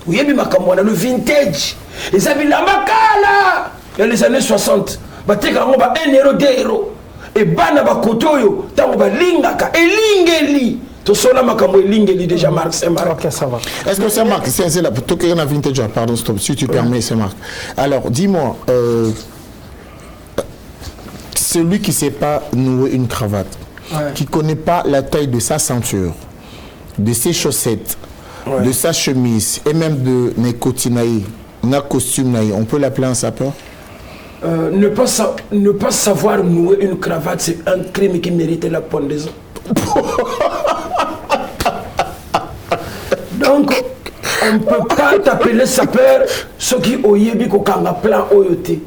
Oye bien Makamwana, le vintage. Les amis la makala. Il y a les années 60. Bateka on va 1 euro, 2 euros. Et bana ba kotoyo tango ba lingaka elingeli to sola makambo elingeli déjà Marc Saint-Marc. OK, ça va. Est-ce que Saint-Marc c'est là plutôt que un vintage, pardon stop si tu permets Saint-Marc. Alors dis-moi celui qui sait pas nouer une cravate, qui connaît pas la taille de sa ceinture, de ses chaussettes, de sa chemise et même de mes cotinaï, na costume naï, on peut l'appeler un sapeur? Ne pas savoir nouer une cravate, c'est un crime qui mérite la pendaison. Donc, on ne peut pas t'appeler sapeur, ce qui oyebi kokanga plan oyote.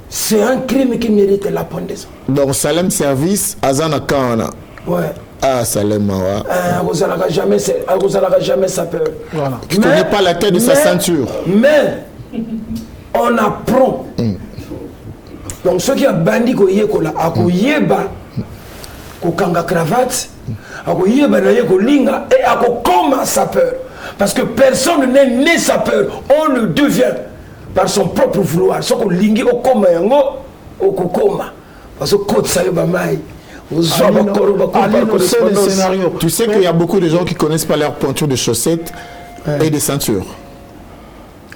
C'est un crime qui mérite la pendaison. Donc, Salem Service, Azana Kana. Ouais. Ah, Salem, vous n'allez jamais sapeur. Voilà. Tu ne connais pas la taille de sa ceinture. Mais, on apprend. Donc, ceux qui ont bandi koyekola, akoyeba kokanga cravate, akoyeba na yekolinga et akokoma sapeur. Parce que personne n'est né sapeur, on le devient par son propre vouloir. Ce qu'on lingi okoma yango okokoma. Parce que côte ça yoba mai. Tu sais qu'il y a beaucoup de gens qui connaissent pas leur pointure de chaussettes et de ceintures.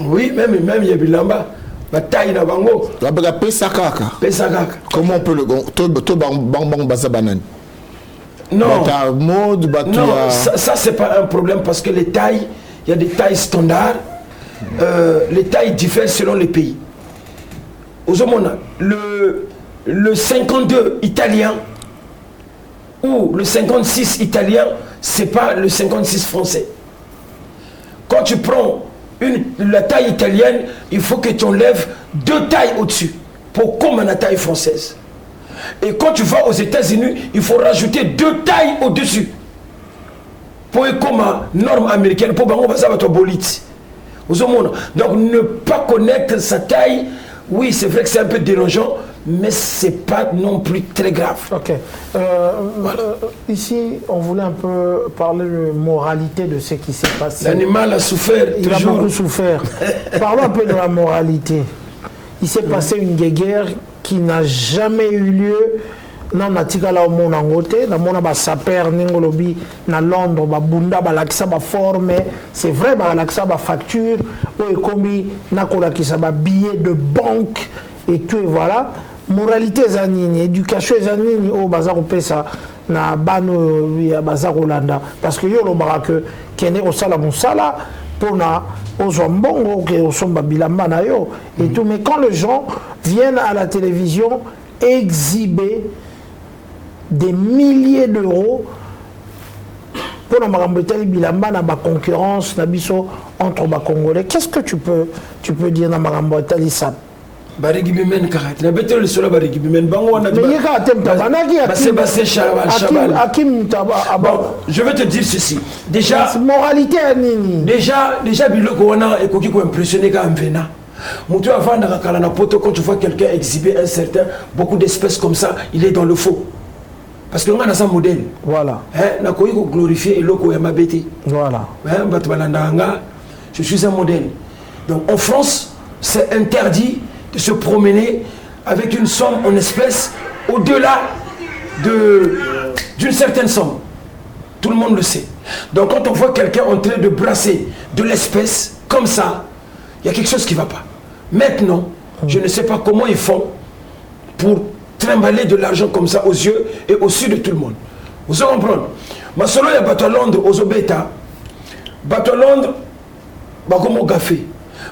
Oui, même il y a Bilamba. Bataille na bango. Comment on peut le non, mode, non, ça c'est pas un problème parce que les tailles, il y a des tailles standards. Les tailles diffèrent selon les pays. Le 52 italien ou le 56 italien, c'est pas le 56 français. Quand tu prends la taille italienne, il faut que tu enlèves 2 tailles au-dessus pour comme la taille française. Et quand tu vas aux États-Unis, il faut rajouter 2 tailles au-dessus pour comme norme américaine pour votre bolite. Donc ne pas connaître sa taille, oui c'est vrai que c'est un peu dérangeant, mais c'est pas non plus très grave. Ok. Ici, on voulait un peu parler de moralité de ce qui s'est passé. L'animal a souffert. Il a beaucoup souffert. Parlons un peu de la moralité. Il s'est passé une guerre qui n'a jamais eu lieu. Non, natikala au monde en côté. Dans mon ba saper ningolobi na Londres ba bunda ba lakisa ba forme. C'est vrai ba lakisa ba facture. Ou ekomi na kolakisa ba billet de banque et tout et voilà. Moralité zanini, éducation zanini au bazar pesa na bano ya bazar Hollanda parce que yo lo baraka kene au sala musala pour na ozombongo que osomba bilamba na yo et tout, mais quand les gens viennent à la télévision exhiber des milliers d'euros pour la marambetali bilamba na ba concurrence na biso entre ba Congolais. Qu'est-ce que tu peux dire na marambetali ça? Barigui men karat na betel solo barigui men bango wana mais yeka atem tabanaki Hakim je vais te dire ceci déjà moralité nini déjà biloko wana ekoki ko impressionner ka mvena mutu avant na kala na poto quand tu vois quelqu'un exhiber un certain beaucoup d'espèces comme ça il est dans le faux parce que on a sa modèle voilà na koyi ko glorifier eloko ya mabete voilà batu balanda je suis un modèle donc en France c'est interdit de se promener avec une somme en espèces au-delà d'une certaine somme. Tout le monde le sait. Donc quand on voit quelqu'un en train de brasser de l'espèce comme ça, il y a quelque chose qui ne va pas. Maintenant, je ne sais pas comment ils font pour trimballer de l'argent comme ça aux yeux et au su de tout le monde. Vous allez comprendre. Ma solo, il y a bateau à Londres, aux Obeta. Bateau à Londres, Bakomo Gafé.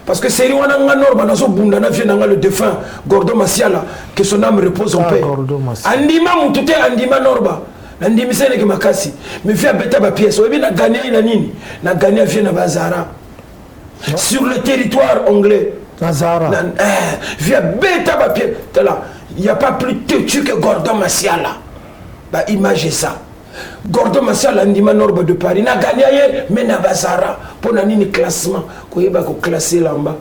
Parce que c'est le défunt Gordo Masiala, que son âme repose en paix. Andima Moutouté, Andima Norba. Andima Sénéki Makasi. Mais via Beta Bapiès. On a gagné la Nini. On a gagné à Bazara. Sur le territoire anglais. Nazara. Via Beta Bapiès. Il n'y a pas plus têtu que Gordo Masiala. Bah, imagez ça. Gordo Masiala Andima Norba de Paris n'a gagné mais n'a Bazara pour nani classement ko yeba ko classer là-bas.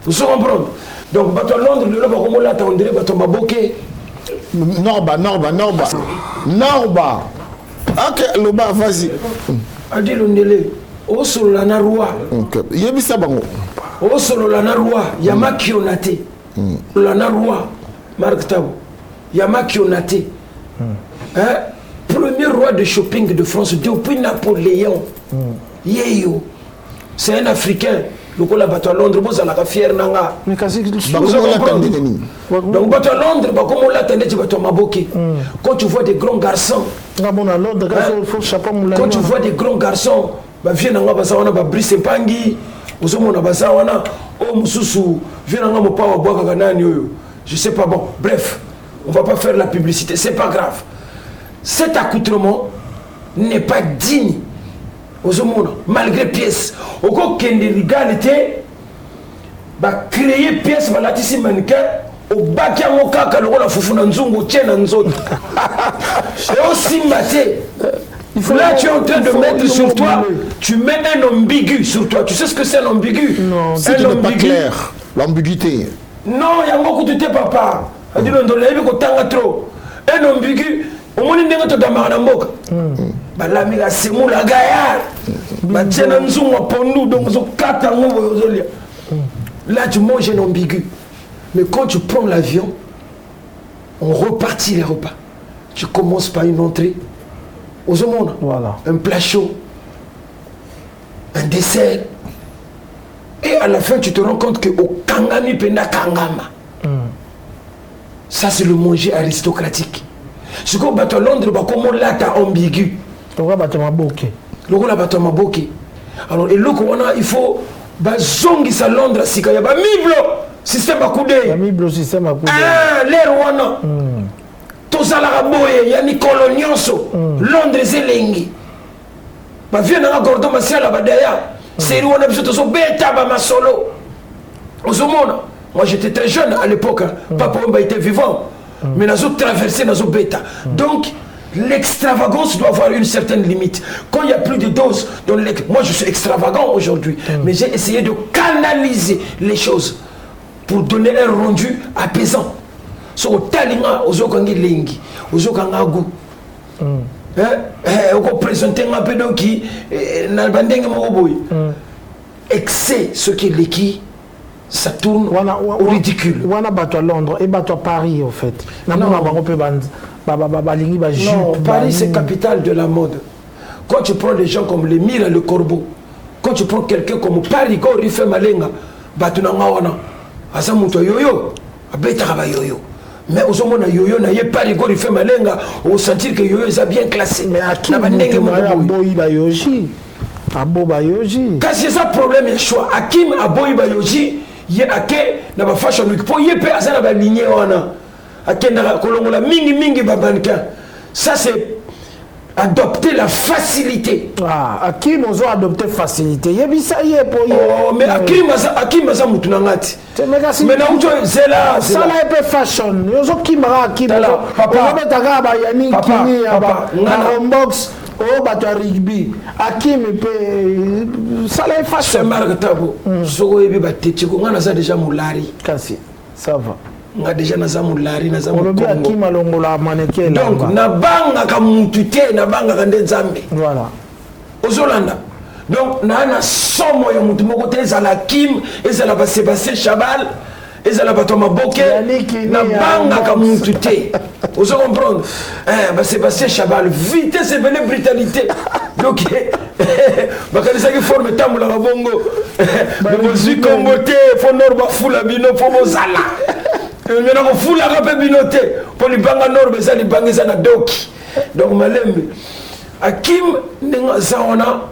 Vous comprenez? Donc bateau Londres le loba comme là on dirait bateau Maboké. Norba. OK, loba vas-y. Adi londele o solo la na roi. OK. Yebisa bango. O solo la na roi Yama Kionate. La na roi Marc Tabo. Yama Kionate. Premier roi de shopping de France depuis Napoléon. Yeyo. C'est un Africain. Le coup la bateau à Londres, vous allez fier nanga. Mais kasi donc bateau à Londres, comme on l'attendait, tu vas te maboquer. Quand tu vois des grands garçons, quand tu vois des grands garçons, viens nanga basawana ba Brice Mpangi, uzomona basawana, oh mususu, viens nanga mo pawa boaka kanani oyo. Je sais pas bon. Bref, on va pas faire la publicité, c'est pas grave. Cet accoutrement n'est pas digne aux hommes, malgré pièces. Au cas où l'égalité, créer pièces, balatisi mannequin, au baki en moka, quand on a foufou nanzungu, tien nanzot. Et aussi maté. Là, tu es en train de mettre sur toi, tu mets un ambigu sur toi. Tu sais ce que c'est l'ambigu? Non, c'est pas clair. L'ambiguïté. Non, il y a beaucoup de tes papa. Il dit, on a trop. Un ambigu. Au moins, il y a des gens là, tu manges un ambigu. Mais quand tu prends l'avion, on repartit les repas. Tu commences par une entrée. Aux hommes, voilà. Un plat chaud, un dessert. Et à la fin, tu te rends compte que au Kangami Penda Kangama, ça c'est le manger aristocratique. Ce qu'on bat à Londres, comment là t'as ambigu. Pourquoi bat ma bouquet? Pourquoi bat ma bouquet? Alors, et là, il faut zongi sa Londres, si il y a un miblo, système à couder. Un miblo, système à couder. Ah, l'air wana. Tous à la raboye, il y a ni colonioso. Londres, c'est lengi. Bah, viens dans la Gordo Masiala, bah, d'ailleurs. C'est où on a besoin de son bêta, bah, ma solo. Aux hommes, moi j'étais très jeune à l'époque. Papa était vivant. Mais nous avons traversé, nous avons bêta. Donc, l'extravagance doit avoir une certaine limite. Quand il n'y a plus de doses, moi je suis extravagant aujourd'hui, mais j'ai essayé de canaliser les choses pour donner un rendu apaisant. So, talinga, ozokangi lengi, ozokanga gu. On présenter un peu de qui, n'albandeng moboy. Excès, ce qui est l'équi. Ça tourne au ridicule. On a battu à Londres et battu à Paris, en fait. Non, Paris, c'est capitale de la mode. Quand tu prends des gens comme les Mira, le Corbeau, quand tu prends quelqu'un comme Paris, quand il fait malenga, battu na ngawana, asamuto yoyo, abeta kaba yoyo. Mais aux hommes, yoyo, na ye Paris, quand il fait malenga, on sentir que yoyo est bien classé. Mais à qui quand c'est ça le problème, il y a choix. Hakim Aboyi Bayoji, il y a na ba fashion week pour y pe azana ba lignée wana. Akenda kolongola mingi babanka. Ça c'est adopter la facilité. Ah, Hakim ozo adopter facilité. Yebisa ye po ye. Oh, mais Hakim maza mutu nangati. Mais na ucho zela ça là peu fashion. Yozo kimara Hakim. Papa. On va taga ba yani kini aba na box. Oh bato rugby. Hakim peut ça là fashion. C'est marque tabo. Soko yebi ba tete ko ngana za déjà mulari. Kasi ça va. Nga déjà naza mulari naza mukongo. Olobi Hakim alongola maneke là. Donc na banga ka mutu te na banga ka nzambe. Voilà. Ozolanda. Donc na somo ya mutu moko te ezala Hakim ezala ba Sébastien Chabal ezala ba Thomas Boke na banga ka mutu te. Ozo comprendre. Ba Sébastien Chabal vitesse et belle brutalité. Donc ba kanisa ki forme tamula ka bongo. Mais musique comboté fo norba fula bino fo mozala. Mais na ko fula ka pe binote pour li banga norbe za li bangisa na doki. Donc malembe Hakim ninga zaona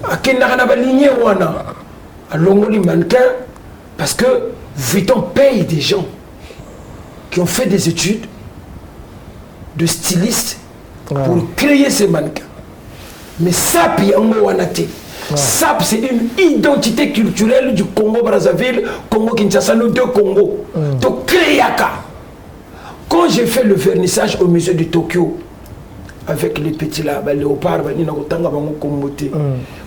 Hakim na ba lignée wana alongoli mannequin parce que Vuitton paye des gens qui ont fait des études de stylistes pour créer ces mannequins. Mais SAP yango wana te. SAP c'est une identité culturelle du Congo Brazzaville, Congo Kinshasa, nos deux Congos. Donc créaka. Quand j'ai fait le vernissage au musée de Tokyo avec les petits là, léopards,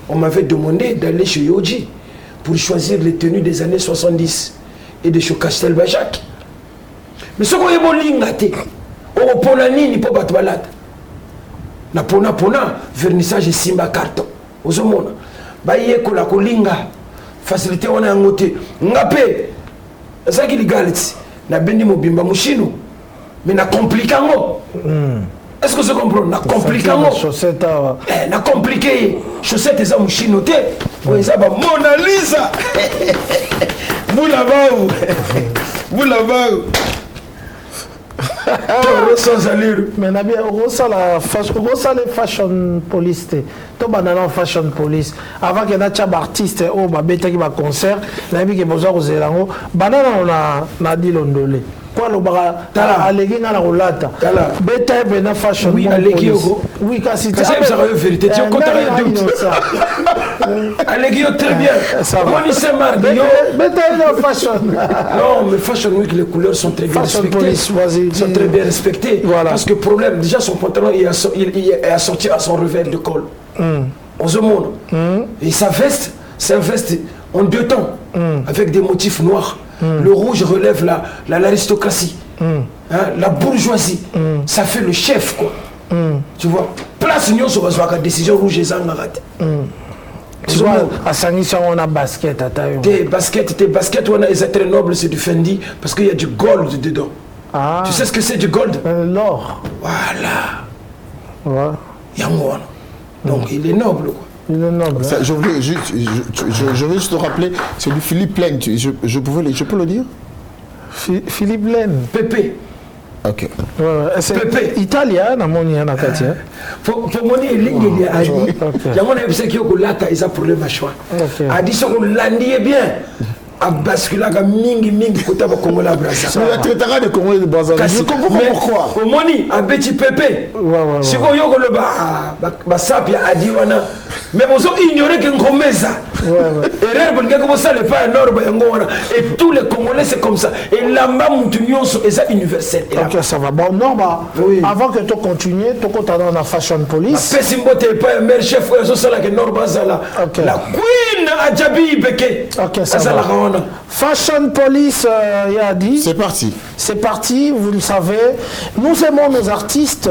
on m'avait demandé d'aller chez Yoji pour choisir les tenues des années 70 et de chez Castelbajac. Mais ce qu'on est bon lingate, on pona nini po batbalata. Na pona vernissage Simba carton. Ozomona. Ba yeko la kolinga facilité wana yangote. Ngape. Ça qui ligaliti. Na bendi mobimba mushino. Mais na compliquango. Est-ce que vous comprenez? Na compliquango. Chaussette na compliqué. Chaussette eza mushino te. Po eza ba Mona Lisa. Boulabao. Boulabao. Sans allure. Mais nabi la fashion police to banana fashion police avant que na chab artiste o ba beta ki ba concert nabi ke bozo kozelango banana na dilondole quoi lo ba alegi na rolata beta be na fashion oui alegi yoko oui kasi ça c'est vérité tu comptes doute alegi très bien on se marre beta na fashion non mais fashion week les couleurs sont très bien respectées sont très bien respectées parce que problème déjà son pantalon il est assorti à son revers de col on se montre et sa veste c'est une veste en deux tons avec des motifs noirs. Le rouge relève l'aristocratie, la bourgeoisie. Ça fait le chef, quoi. Tu vois, place nous sur la décision rouge et zangarate. Tu vois, à Sangisha, on a basket. Tes baskets, on a très noble, c'est du Fendi, parce qu'il y a du gold dedans. Ah. Tu sais ce que c'est du gold? L'or. Voilà. Ouais. Yango. Donc il est noble, quoi. Ça, je veux juste te rappeler, c'est du Philippe Laine. Je peux le dire? Philippe Laine. Pépé. Ok. C'est Pépé. Italien, na moni na katia. Pour moni ligne il y a dit. Yango na bisa kiyo ko lata isa problème à choix. A dit so ko landi bien. A basculer à mingi côté ba Congo la Brazza. Ça va traiter de Congo de Brazza. Je comprends pourquoi. Au moni a petit Pépé. Si ko yoko le ba sapia a dit wana. Mais vous ignorez que Ngomeza. Erreur bonne comme ça le pas énorme ngona et tous les Congolais c'est comme ça. Et là-bas mutunyo est ça universel. OK, ça va bon. Non avant que tu continues, tu continues dans la fashion police. Pesimbote pas un maire chef ou ça là que Norbazala. La queen Adjabi Beke. OK, ça va. Fashion police il a dit. C'est parti. C'est parti, vous le savez. Nous aimons nos artistes.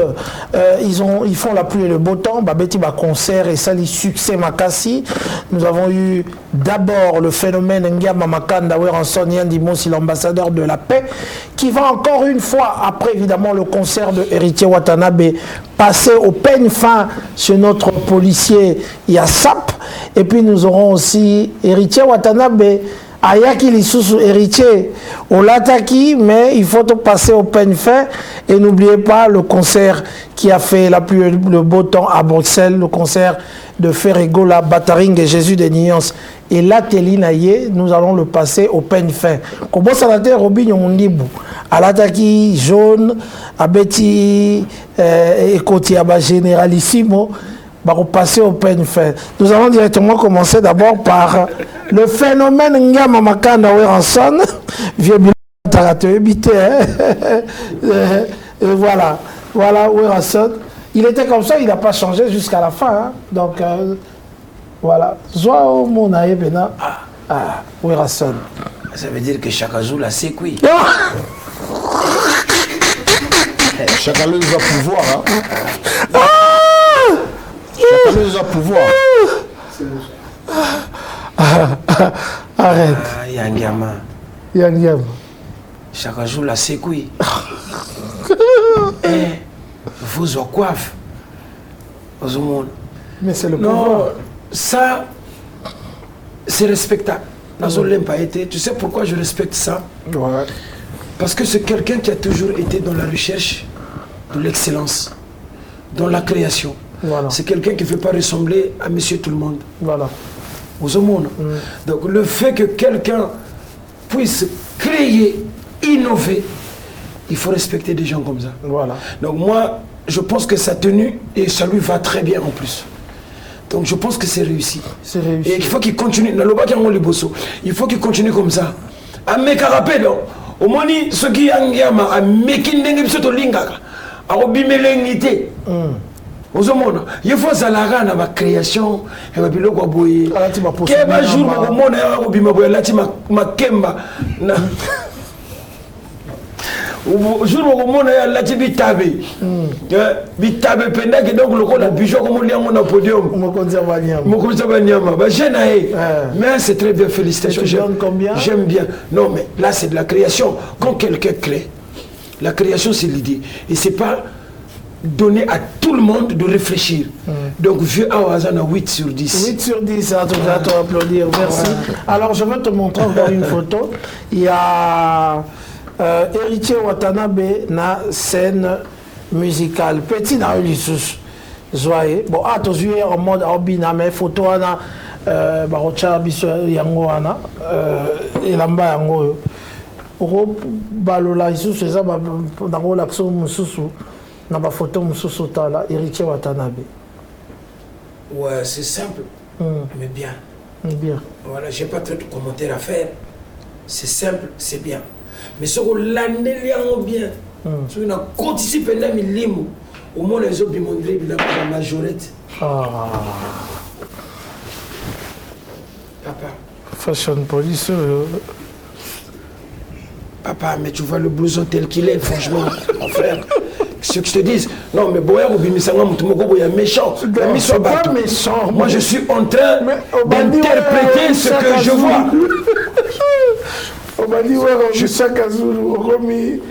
Ils font la pluie et le beau temps. Babeti ba concert et ça les succès Makassi. Nous avons eu d'abord le phénomène Ngama Makanda Weranson Yandimosi, l'ambassadeur de la paix, qui va encore une fois, après évidemment le concert de Héritier Watanabe, passer au peigne fin sur notre policier Yassap. Et puis nous aurons aussi Héritier Watanabe Ayaki Lisusu héritier, on l'attaque, mais il faut passer au peine fin. Et n'oubliez pas le concert qui a fait le beau temps à Bruxelles, le concert de Ferregola, Bataring et Jésus des Nuances. Et là, Telinaye, nous allons le passer au peine fin. Comment ça va Robin Mondibu, à l'attaque jaune, à Betty et côté à Généralissimo. Va repasser au peine fin. Nous allons directement commencer d'abord par le phénomène Ngama Makanda Weranson. Vieux bilan Tarate évité. Et voilà. Voilà Weranson. Il était comme ça, il n'a pas changé jusqu'à la fin. Hein. Donc, voilà. Soit au monde à Ebena. Weranson. Ça veut dire que Chakazou l'a séqué. Chacun a pouvoir. Hein. Chacun a pouvoir. Arrête. Yangyama. Yangyama. Chakazou l'a séqué. Vous en coiffe. Aux monde. Mais c'est le pouvoir. Non, ça, c'est respectable. Pas été. Tu sais pourquoi je respecte ça? Ouais. Parce que c'est quelqu'un qui a toujours été dans la recherche de l'excellence, dans la création. Voilà. C'est quelqu'un qui ne veut pas ressembler à Monsieur Tout-le-Monde. Voilà. Aux hommes. Donc le fait que quelqu'un puisse créer, innover, il faut respecter des gens comme ça. Voilà. Donc moi, je pense que sa tenue, et ça lui va très bien en plus. Donc je pense que c'est réussi. C'est réussi. Et il faut qu'il continue. Il faut qu'il continue comme ça. À mes carapés, au moins, ce qui est en gamme, à mes kindeng, c'est au lingaka. À obimelengité. Aux hommes, il faut s'alarrer dans ma création. Et ma bilo quoi boyer. Quel jour, au monde, à obimaboya, là, tu m'as kemba. Au jour où on a la bitabe, bitabe pendant que donc le col a bijou comme on l'a mon podium. Mais c'est très bien, félicitations. J'aime bien. Non, mais là c'est de la création. Quand quelqu'un crée, la création c'est l'idée. Et c'est pas donner à tout le monde de réfléchir. Donc, vieux Awazan a 8 sur 10. 8 sur 10, ça doit applaudir. Merci. Alors, je vais te montrer encore une photo. Il y a Héritier Watanabe na scène musicale. Petit na Ulissus. Joyeux. Bon, à tous yeux en mode Obina, mais photo ana Barocha Biso Yango ana Elamba Yango. Oro balola Isus c'est ça dans l'action mususu na ba photo mususu tala Héritier Watanabe. Ouais, c'est simple, mais bien. Bien. Voilà, j'ai pas trop de commentaires à faire. C'est simple, c'est bien. Mais ce qu'on l'a bien, ce qu'on a anticipé là, au moins les autres montré la majorité. Papa. Fashion police. Papa, mais tu vois le blouson tel qu'il est, franchement, mon frère. Ce que je te dis, non, mais Boya ou Bimisanga Moutoumoko, il y a méchant. C'est pas méchant. Moi, je suis en train d'interpréter ce que je vois.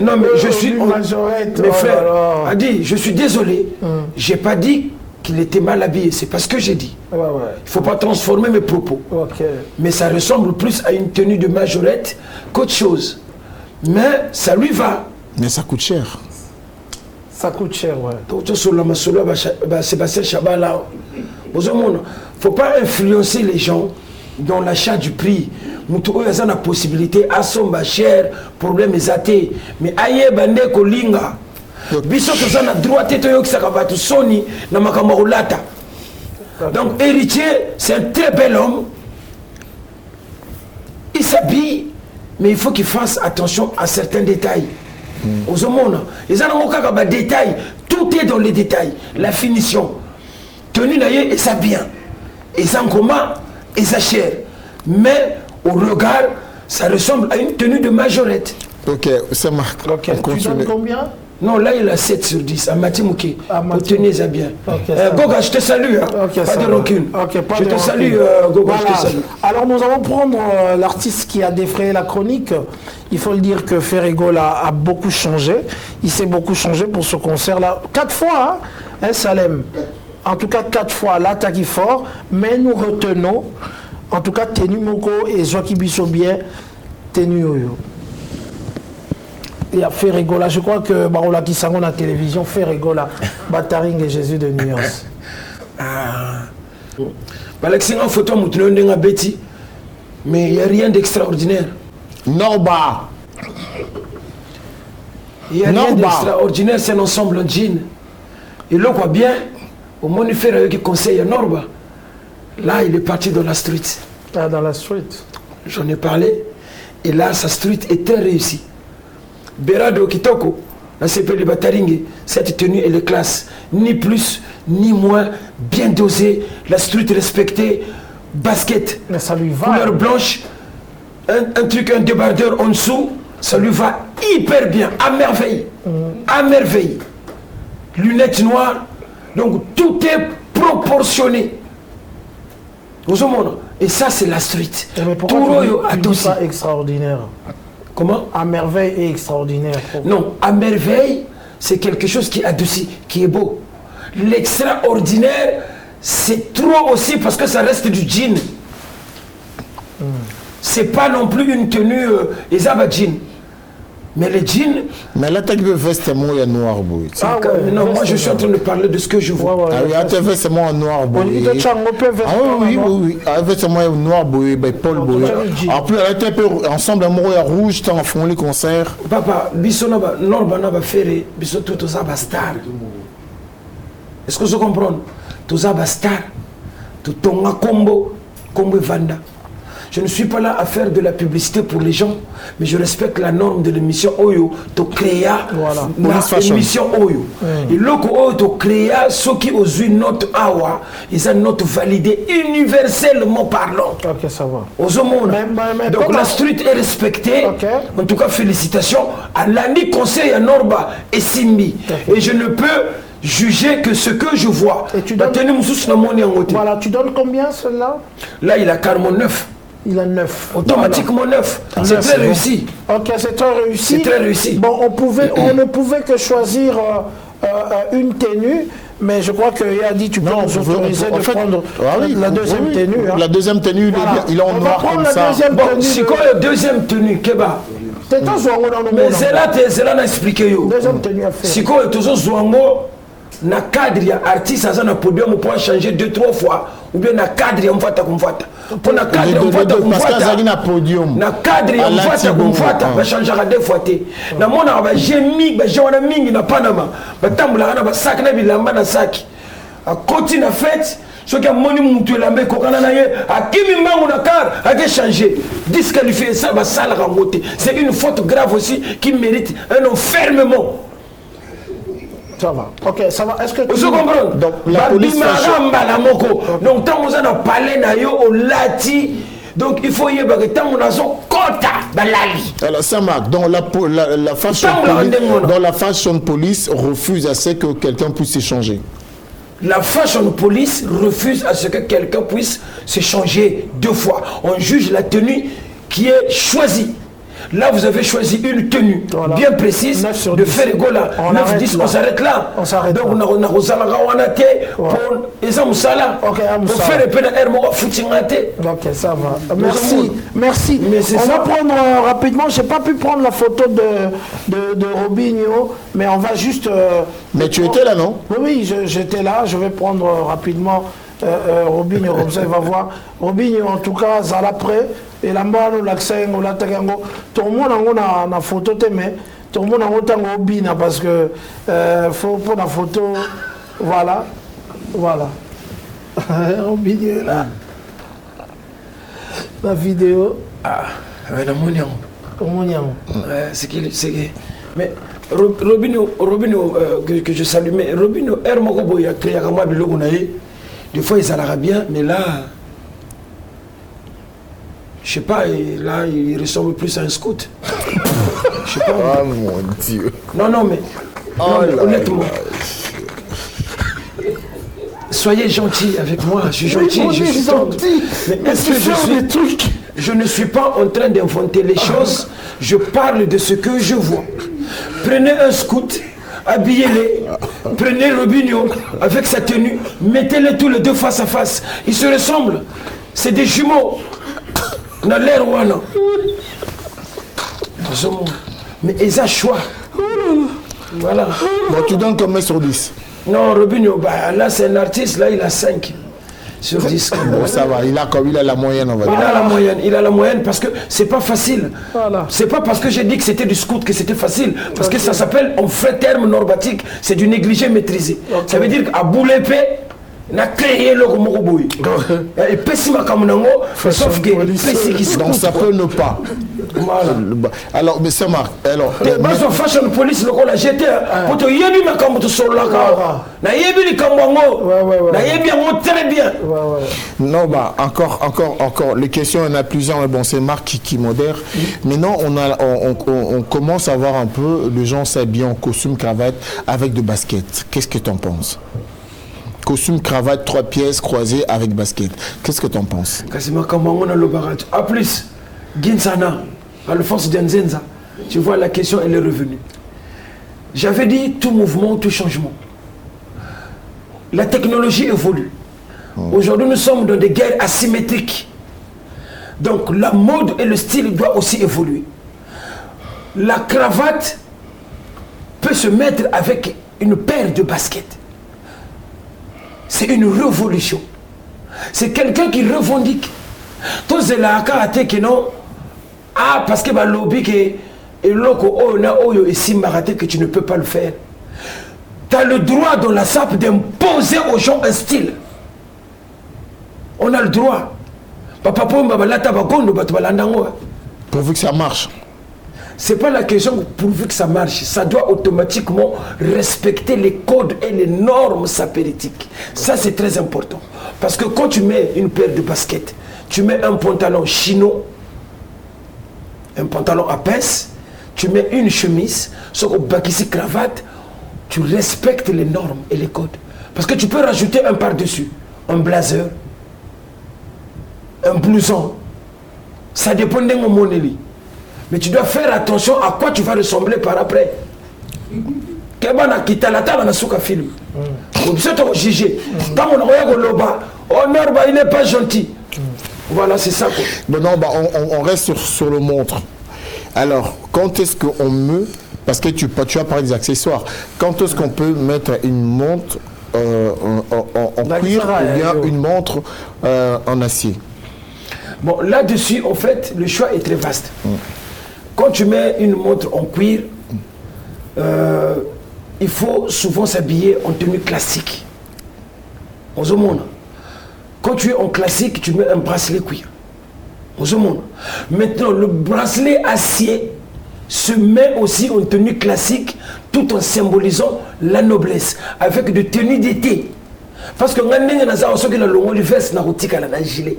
Non, mais je suis. Mes frères, a dit, je suis désolé. J'ai pas dit qu'il était mal habillé. C'est pas ce que j'ai dit. Il ne faut pas transformer mes propos. Mais ça ressemble plus à une tenue de majorette qu'autre chose. Mais ça lui va. Mais ça coûte cher. Ça coûte cher, ouais. Sébastien Chabala. Il ne faut pas influencer les gens dans l'achat du prix. Nous avons la possibilité à son cher, problème est athée. Mais aïe, bande kolinga. Biso toza na droit te toyo kisaka batu soni na makambo olata. Donc héritier, c'est un très bel homme. Il s'habille, mais il faut qu'il fasse attention à certains détails. Aux hommes, les gens détails, tout est dans les détails. La finition, tenue naïe et ça bien, et ça en commun et ça cher. Mais au regard, ça ressemble à une tenue de majorette. Ok, c'est Marc. Ok, tu donnes combien? Non, là il a 7 sur 10, à Matimouké. Pour tenir ça bien. Goga, je te salue. Hein. Pas de rancune. Je te salue, Goga, je te salue. Alors nous allons prendre l'artiste qui a défrayé la chronique. Il faut le dire que Ferregola a beaucoup changé. Il s'est beaucoup changé pour ce concert-là. 4 fois, hein, Salem. En tout cas, 4 fois, l'attaque est fort. Mais nous retenons En tout cas, tenue moko et Joaquin Bisso bien, tenue yo. Il a fait rigoler. Je crois que Barola qui s'en la télévision fait rigoler. Bataring et Jésus de nuance. Alexis, en photo, Betty, mais il n'y a rien d'extraordinaire. Norba. Il n'y a rien d'extraordinaire, c'est un ensemble en jean. Et là, quoi bien, au moins, il fait qui conseille à Norba. Là, il est parti dans la street. Ah, dans la street. J'en ai parlé. Et là, sa street est très réussie. Berado Kitoko, la CP de Bataringue, cette tenue, elle est classe. Ni plus, ni moins, bien dosée, la street respectée, basket, mais ça lui va. Couleur blanche, un truc, un débardeur en dessous, ça lui va hyper bien, à merveille. À merveille. Lunettes noires, donc tout est proportionné. Vous avez et ça, c'est la street. Mais pourquoi tu dis pas extraordinaire? Comment? À merveille et extraordinaire. Non, à merveille, c'est quelque chose qui est adouci, qui est beau. L'extraordinaire, c'est trop aussi parce que ça reste du jean. C'est pas non plus une tenue Ezaba jean. Mais les jeans... Mais là, tu veux vestement en noir, boy. Ah ouais, non, moi je suis en train de parler de ce que je vois. Ah oui, tu vestement en noir, boy. Ah oui, oui, vestement en noir, boy, Paul, boy. En plus, tu peux ensemble, amoureux à rouge, tu en font les concerts. Papa, Bissona, Norba, va faire, Bissona, tout ça, star. Est-ce que vous comprenez? Tout ça, star. Tout ton combo, combo Vanda. Je ne suis pas là à faire de la publicité pour les gens, mais je respecte la norme de l'émission Oyo, de créer l'émission Oyo. Et lorsque Oyo de créer ceux qui ont eu notre awa, ils ont notre validé universellement parlant. Ok, ça va. Donc la street est respectée. Okay. En tout cas, félicitations à l'année conseil à Norba et Simbi. Okay. Et je ne peux juger que ce que je vois. Et tu donnes... Voilà, tu donnes combien celle-là? Là, il a carrément 9. Il a 9. Automatiquement 9. C'est très réussi. Ok, c'est très réussi. C'est très réussi. Bon, on ne pouvait que choisir une tenue, mais je crois qu'il a dit tu peux nous autoriser de prendre la deuxième tenue. Hein. La deuxième tenue, voilà. Il est en noir comme ça. C'est quoi la deuxième tenue, Keba? Mais c'est là n'a expliqué. Deuxième tenue à faire. C'est quoi toujours Zouango? Na cadre ya artiste aza na podium pour changer 2-3 fois ou bien na cadre ya mfata kumfata pour na cadre ya mfata kumfata na podium na cadre ya mfata kumfata ba changera 2 fois té na mona ba jemi ba jona mingi na Panama ba tambula na ba sac na bilamba na sac a koti na fête ce qui a moni mutu lambe ko kana na ye akimi mbangu na car a que changer disqualifier ça ba sala rangote. C'est une faute grave aussi qui mérite un enfermement. Ça va. Ok, ça va. Est-ce que tu comprends? Donc la police donc tant que on parlé na yo au lati, donc il faut y avoir tant on a son quota balali. Alors ça marque. Donc la fashion police refuse à ce que quelqu'un puisse s'échanger. La fashion police refuse à ce que quelqu'un puisse s'échanger 2 fois. On juge la tenue qui est choisie. Là, vous avez choisi une tenue bien précise de faire rigola. 9-10, on s'arrête là. Donc, on a pour faire un peu de footing. Ok, ça va. Merci. Merci. On va prendre rapidement. Je n'ai pas pu prendre la photo de Robinho, mais on va juste. Mais tu étais là, non? Oui, j'étais là. Je vais prendre rapidement Robinho, comme ça, il va voir. Robinho, en tout cas, ça l'a prêt. Et là-bas, l'accent, tout le monde a une photo, mais tout le monde a une bina parce que faut pour la photo, voilà. Robinho est là. La vidéo. Ah, la mounion. C'est qu'il. Mais Robinho, que je salue, mais Robinho, Hermokobo, il a créé à moi, des fois, il s'allera bien, mais là. Je sais pas, là, il ressemble plus à un scout. Je sais pas. Oh mon Dieu. Non, mais honnêtement. Soyez gentils avec moi. Je suis gentil, je suis gentil. Mais est-ce que je ne suis pas en train d'inventer les choses. Je parle de ce que je vois. Prenez un scout, habillez-les. Prenez Robinho avec sa tenue. Mettez-les tous les deux face à face. Ils se ressemblent. C'est des jumeaux. Dans l'air wana. Mais ils ont choix. Voilà. Bon, tu donnes combien sur 10? Non, Robinho, bah, là c'est un artiste, là il a 5 sur 10. Bon, ça va, il a la moyenne, on va dire. Il a la moyenne parce que c'est pas facile. Voilà. C'est pas parce que j'ai dit que c'était du scout que c'était facile. Parce que ça s'appelle, en vrai terme normatique, c'est du négligé maîtrisé. Ça veut dire qu'à bout l'épée, n'a créé le Romoboui. Et pessima comme nango, sauf que donc ça peut ne pas. Voilà. Alors, mais ça marque. Alors, mais son fashion police le la jeté pour te yebi ma comme tu sors là na yebi li kambango na yebi yango très bien. Non, bah encore les questions, il y en a plusieurs, mais bon, c'est Marc qui modère. Maintenant, on commence à voir un peu les gens s'habillent en costume cravate avec de baskets. Qu'est-ce que tu en penses? Costume cravate 3 pièces croisées avec basket. Qu'est-ce que tu en penses? Kasima kambango na lobarat. A plus Ginsana Alphonse Dianzenza, tu vois, la question, elle est revenue. J'avais dit tout mouvement, tout changement. La technologie évolue. Aujourd'hui, nous sommes dans des guerres asymétriques. Donc, la mode et le style doivent aussi évoluer. La cravate peut se mettre avec une paire de baskets. C'est une révolution. C'est quelqu'un qui revendique. Tous les gens qui non. Ah, parce que le lobby est loco, et si que tu ne peux pas le faire. Tu as le droit dans la SAP d'imposer aux gens un style. On a le droit. Pourvu que ça marche. C'est pas la question pourvu que ça marche. Ça doit automatiquement respecter les codes et les normes sapéritiques. Ça, c'est très important. Parce que quand tu mets une paire de baskets, tu mets un pantalon chino, un pantalon à pince, tu mets une chemise, sur bakissi cravate, tu respectes les normes et les codes. Parce que tu peux rajouter un par-dessus, un blazer, un blouson. Ça dépend de mon monnaie. Mais tu dois faire attention à quoi tu vas ressembler par après. Kebana kita la table na suka film. Comme ça tu juger. Quand on regarde le bas, il n'est pas gentil. Voilà, c'est ça. Bon, non, bah, on reste sur le montre. Alors, quand est-ce qu'on meut, parce que tu as parlé des accessoires, quand est-ce qu'on peut mettre une montre en cuir ou bien une montre en acier? Bon, là-dessus, en fait, le choix est très vaste. Quand tu mets une montre en cuir, il faut souvent s'habiller en tenue classique. On se montre. Quand tu es en classique, tu mets un bracelet cuir. On se montre. Maintenant, le bracelet acier se met aussi en tenue classique tout en symbolisant la noblesse, avec de tenues d'été. Parce que gilet.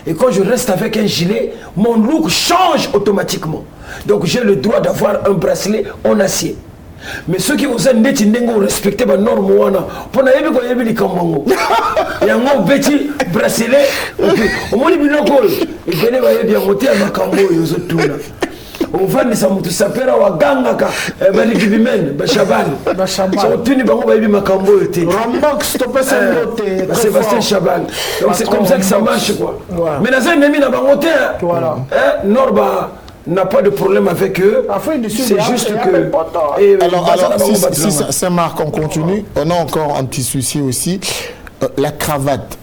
Et quand je reste avec un gilet, mon look change automatiquement. Donc j'ai le droit d'avoir un bracelet en acier. Mais ceux qui vous ont respecté les normes, pour ne pas les kambango. Il y a un petit bracelet. Au moins, il y a un petit bracelet. On va nous s'appeler à Gangaka, Balibimen, Bachabal. Bachabal. Sébastien Chabal. Donc c'est comme ça que ça marche, quoi. Mais dans un ami, Norba n'a pas de problème avec eux. C'est juste que. Alors si Saint-Marc, on continue, on a encore un petit souci aussi. La cravate,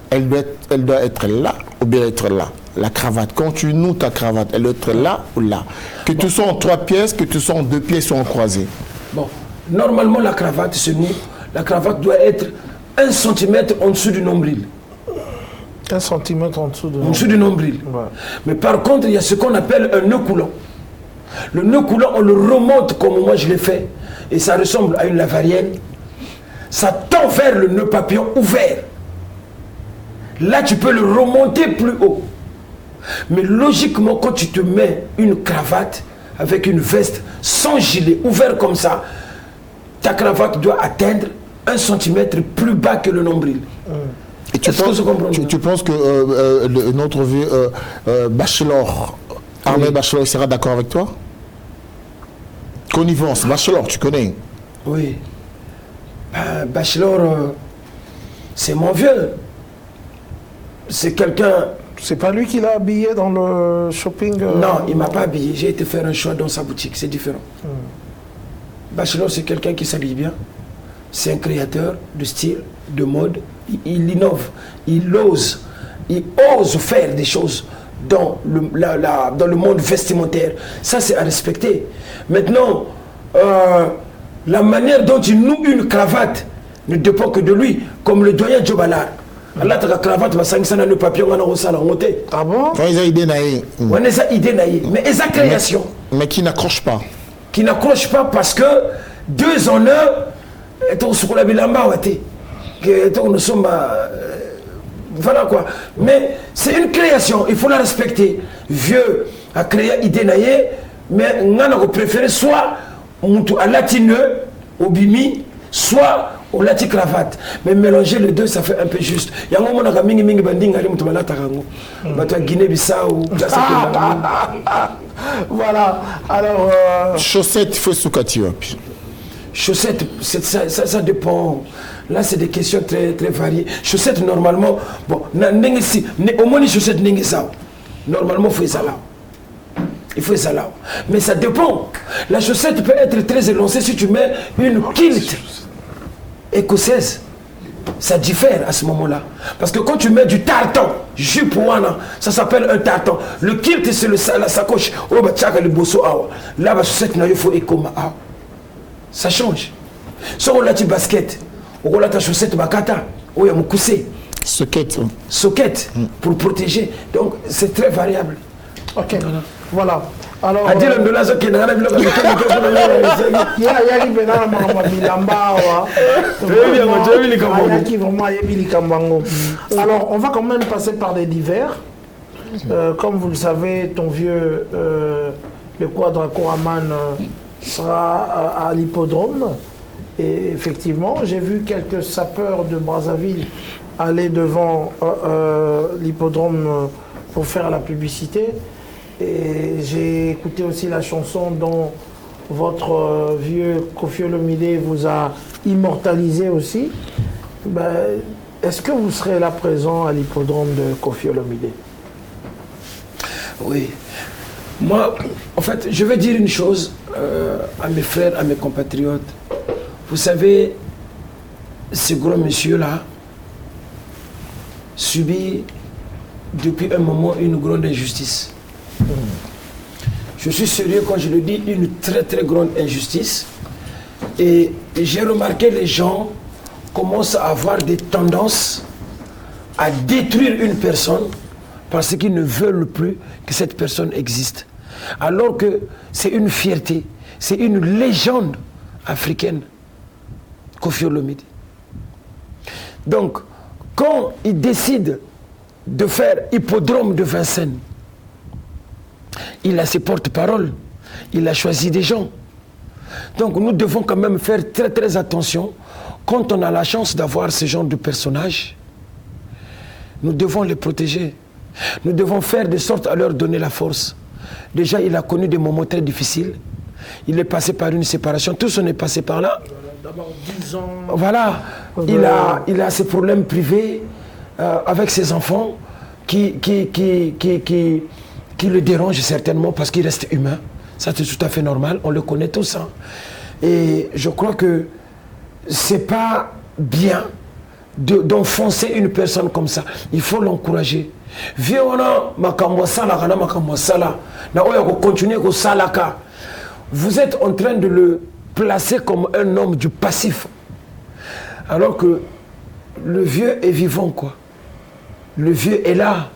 elle doit être là ou bien être là. La cravate, quand tu noues ta cravate, elle doit être là ou là. Que tu sois en 3 pièces, que tu sois en 2 pièces ou en croisée. Bon, normalement la cravate se noue. La cravate doit être 1 cm en dessous du nombril. 1 cm en dessous en dessous du nombril. Ouais. Mais par contre, il y a ce qu'on appelle un nœud coulant. Le nœud coulant, on le remonte comme moi je l'ai fait. Et ça ressemble à une lavarienne. Ça tend vers le nœud papillon ouvert. Là, tu peux le remonter plus haut. Mais logiquement, quand tu te mets une cravate avec une veste sans gilet, ouvert comme ça, ta cravate doit atteindre 1 cm plus bas que le nombril. Et tu penses que notre vieux Bachelor, Armel Bachelor, sera d'accord avec toi? Connivence, Bachelor, tu connais? Oui. Bachelor, c'est mon vieux. c'est quelqu'un... C'est pas lui qui l'a habillé dans le shopping Non, il ne m'a pas habillé. J'ai été faire un choix dans sa boutique. C'est différent. Bachelor, c'est quelqu'un qui s'habille bien. C'est un créateur de style, de mode. Il innove. Il ose faire des choses dans le monde vestimentaire. Ça, c'est à respecter. Maintenant, la manière dont il noue une cravate ne dépend que de lui. Comme le doyen Djobalar. Allah ta cravate va sanctionner le papier on a reçu la montée. Ah bon? Ils ont idée naïe. On a ça idée naïe, mais ils ont création. Mais qui n'accroche pas. Qui n'accroche pas parce que 2 en 1, et sur la bilamba que nous sommes voilà quoi. Mais c'est une création, il faut la respecter. Vieux a créé idée naïe, mais on a préféré soit à latineux, au bimi, soit au lati cravate. Mais mélanger les deux, ça fait un peu juste. Il y a un moment où on a mingi banding, on a Guinée-Bissau. Voilà. Alors. Chaussettes, il faut soukati. Chaussettes, ça dépend. Là, c'est des questions très, très variées. Chaussettes, normalement, bon, au moins les chaussettes, normalement, il faut ça là. Il faut ça là. Mais ça dépend. La chaussette peut être très élancée si tu mets une kilt écossaise. Ça diffère à ce moment-là. Parce que quand tu mets du tartan, jupe ouana, ça s'appelle un tartan. Le kilt, c'est la sacoche. Oh, bah, tchaka, le bosso, là, la chaussette, il faut écoma. Ça change. Si on a du basket, on a ta chaussette, bakata, on a mon coussé. Socket. Socket, pour protéger. Donc, c'est très variable. Ok. Voilà. Alors. A dire de la zone qui est dans la ville. Il y a qui maintenant Milamba. Alors, on va quand même passer par des divers. Comme vous le savez, ton vieux, le Quadracoraman, sera à l'hippodrome. Et effectivement, j'ai vu quelques sapeurs de Brazzaville aller devant l'hippodrome pour faire la publicité. Et j'ai écouté aussi la chanson dont votre vieux Koffi Olomide vous a immortalisé aussi. Ben, est-ce que vous serez là présent à l'hippodrome de Koffi Olomide? Oui. Moi, en fait, je vais dire une chose à mes frères, à mes compatriotes. Vous savez, ce gros monsieur-là subit depuis un moment une grande injustice. Je suis sérieux quand je le dis, une très très grande injustice. Et j'ai remarqué les gens commencent à avoir des tendances à détruire une personne parce qu'ils ne veulent plus que cette personne existe. Alors que c'est une fierté, c'est une légende africaine, Koffi Olomide. Donc, quand il décide de faire hippodrome de Vincennes, il a ses porte-paroles, il a choisi des gens. Donc nous devons quand même faire très très attention quand on a la chance d'avoir ce genre de personnages. Nous devons les protéger. Nous devons faire de sorte à leur donner la force. Déjà, il a connu des moments très difficiles. Il est passé par une séparation. Tous on est passé par là. D'abord 10 ans. Voilà. Il a ses problèmes privés avec ses enfants qui le dérangent certainement parce qu'il reste humain. Ça, c'est tout à fait normal. On le connaît tous. Hein. Et je crois que c'est pas bien d'enfoncer une personne comme ça. Il faut l'encourager. Vous êtes en train de le placer comme un homme du passif. Alors que le vieux est vivant, quoi. Le vieux est là.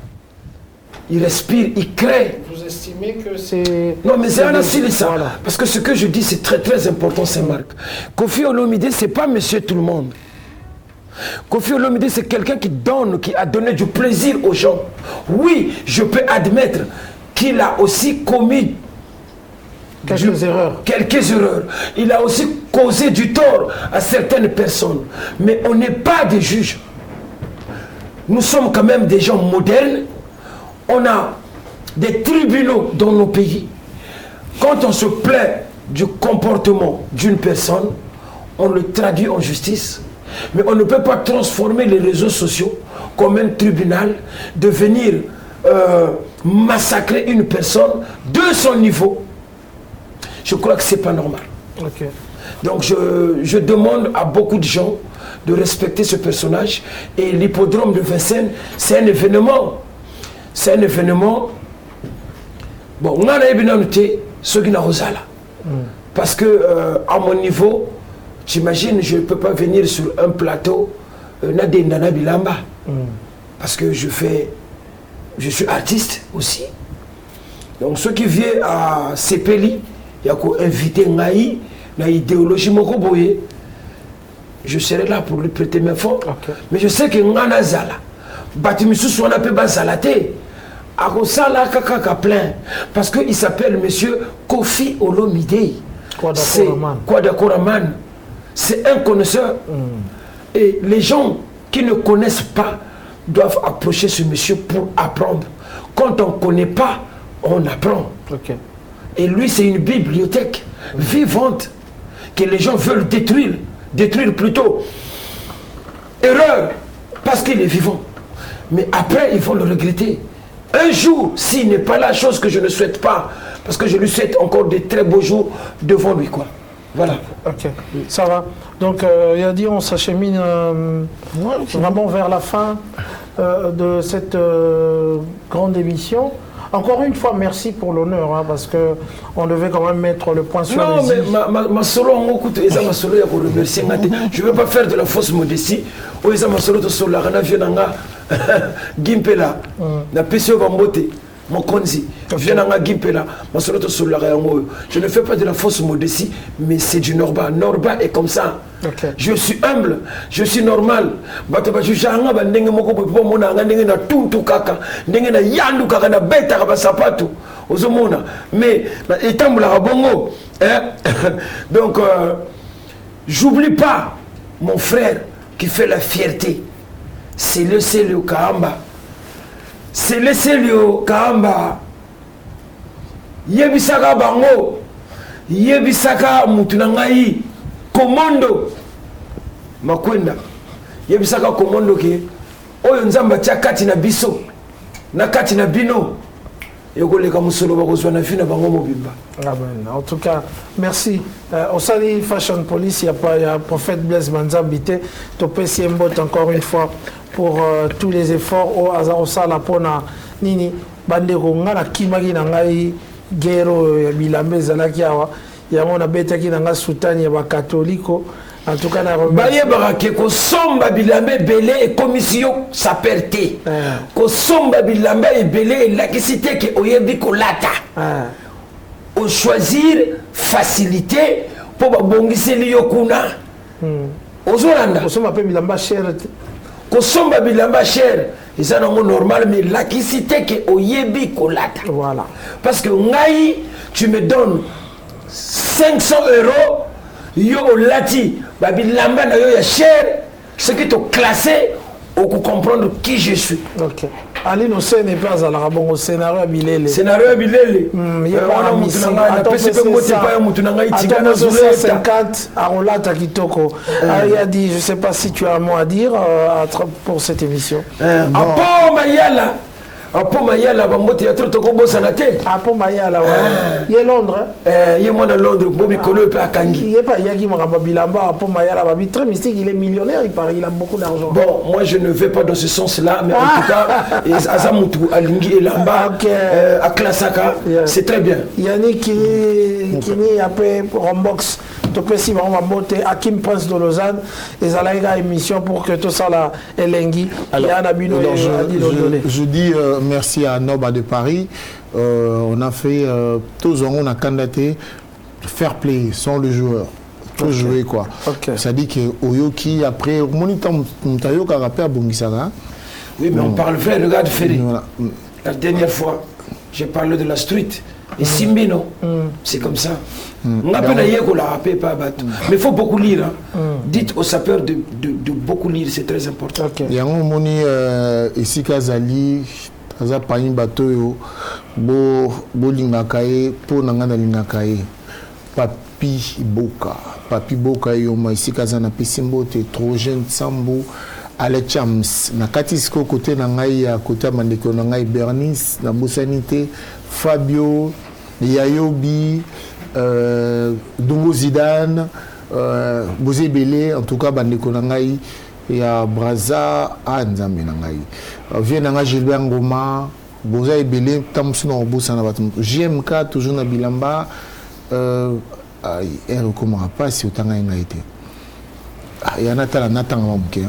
Il respire, il crée. Vous estimez que c'est... Non, mais c'est un asile, ça. Voilà. Parce que ce que je dis, c'est très très important, Saint-Marc. Koffi Olomide, c'est pas monsieur tout le monde. Koffi Olomide, c'est quelqu'un qui donne, qui a donné du plaisir aux gens. Oui, je peux admettre qu'il a aussi commis quelques erreurs. Il a aussi causé du tort à certaines personnes. Mais on n'est pas des juges. Nous sommes quand même des gens modernes. On a des tribunaux dans nos pays. Quand on se plaint du comportement d'une personne, on le traduit en justice. Mais on ne peut pas transformer les réseaux sociaux comme un tribunal, de venir massacrer une personne de son niveau. Je crois que ce n'est pas normal. Okay. Donc je demande à beaucoup de gens de respecter ce personnage. Et l'hippodrome de Vincennes, c'est un événement. C'est un événement. Bon, on a noté ce qui n'a pas. Parce que à mon niveau, j'imagine, je ne peux pas venir sur un plateau Nadendana Bilamba. Parce que je suis artiste aussi. Donc ceux qui viennent à Sepeli, il y a qu'à inviter Ngaï, dans l'idéologie Mokoboye. Je serai là pour lui prêter mes fonds. Okay. Mais je sais que Ngana Zala, Batimisu Swana peut Bazalate, Akosala Kakaka plein. Parce qu'il s'appelle monsieur Kofi Olomide. Kwada Koraman. C'est un connaisseur. Et les gens qui ne connaissent pas doivent approcher ce monsieur pour apprendre. Quand on ne connaît pas, on apprend. Okay. Et lui, c'est une bibliothèque vivante que les gens veulent détruire. Détruire plutôt. Erreur, parce qu'il est vivant. Mais après, ils vont le regretter. Un jour, s'il n'est pas la chose que je ne souhaite pas, parce que je lui souhaite encore de très beaux jours devant lui, quoi. Voilà. Ok, ça va. Donc, il a dit, on s'achemine vraiment vers la fin de cette grande émission. Encore une fois, merci pour l'honneur, hein, parce qu'on devait quand même mettre le point sur les i. Non, mais ma solo, je ne veux pas faire de la fausse modestie. Gimpela, na PCO Bambote, mon konzi, Gimpela, je ne fais pas de la fausse modestie, mais c'est du Norba. Norba est comme ça. Okay. Je suis humble, je suis normal. Mais étant bongo, donc j'oublie pas mon frère qui fait la fierté. C'est le Célio Kahamba. C'est le Célio Kahamba. Yebisaka bango. Yebisaka mutunangai. Commando. Makwenda. Yebisaka commando ki. Oyo nzamba tia kati na biso. Na kati na bino. Yokoleka musolo bakozwa na fina bango mobimba. En tout cas, merci. Au Sali Fashion Police, il y a prophète Blaise Manzabité. Topé Siembot encore une fois pour tous les efforts au hasard Sala Pona Nini Bandeko Ngana Kimagi Nangai Gero Bilambe Zalakiawa. Il y a mon abetaki Nanga Soutani Yaba Catholico. En tout cas, Baye Barake, ko somba bilambe belé et commission sa perte. Ko somba bilambe et belé et l'acicité que oyebi kolata. Au choisir facilité pour bongisi liyokuna. Ozolanda. Ko somba pe bilamba cher. Ko somba bilamba cher. Et ça non normal mais l'acicité que oyebi kolata. Voilà. Parce que ngai tu me donnes 500 €. Yo lati babilamba na yo ya cher ce qui te classé ou comprendre qui je suis. OK. Ali no se n'est pas à la bon scénario bilele. Scénario bilele. Il y a pas mutunanga na PCP moti pa mutunanga itigana zule 50 arolata kitoko. Il a dit je sais pas si tu as un mot à dire pour cette émission. Apo Mayala. Apo Mayala bamote ya trop ko bossa na te. Apo Mayala wa. Il est Londres. Il est moi dans Londres bobi kolo pe akangi. Il est pas yaki mangamba bilamba Apo Mayala babi très mystique, il est millionnaire, il paraît, il a beaucoup d'argent. Bon, moi je ne vais pas dans ce sens-là mais en tout cas Azamutu Alingi et Lamba à Klasaka, c'est très bien. Yannick qui après Rombox topesi vraiment beauté Hakim Prince de Lausanne et Zalaïga émission pour que tout ça là Elengi je dis merci à Noba de Paris. On a fait tous on a candidaté fair play sans le joueur. Faut jouer quoi. Ça dit que Oyoki après moniteur Mtayo ka rappel à Bongisanga. Oui mais on parle vrai, regarde Ferry. La dernière fois, j'ai parlé de la street. Et Simbino, c'est comme ça. On a pas mais il faut beaucoup lire. Hein. Dites aux sapeurs de beaucoup lire, c'est très important. Il y a un moment ici Kazali, Kaza Pain Bateau, Bo Lingakae, Po Nangana Lingakae, Papi Boka, Yoma, ici Kazana Pissimbo, t'es trop jeune, Sambo, Ale Chams na katisko côté na ngai à côté mandeko na ngai Bernice na Bosanité Fabio Yayobi Dungo Zidane Bozé Belé en tout cas bandeko na ngai ya Braza Nzambe na ngai vient na ngai Gilbert Ngoma Boza Belé tamsuna obusa na batum JMK toujours na Bilamba elle recommandera pas si autant ngai été il y en a tala natanga mamke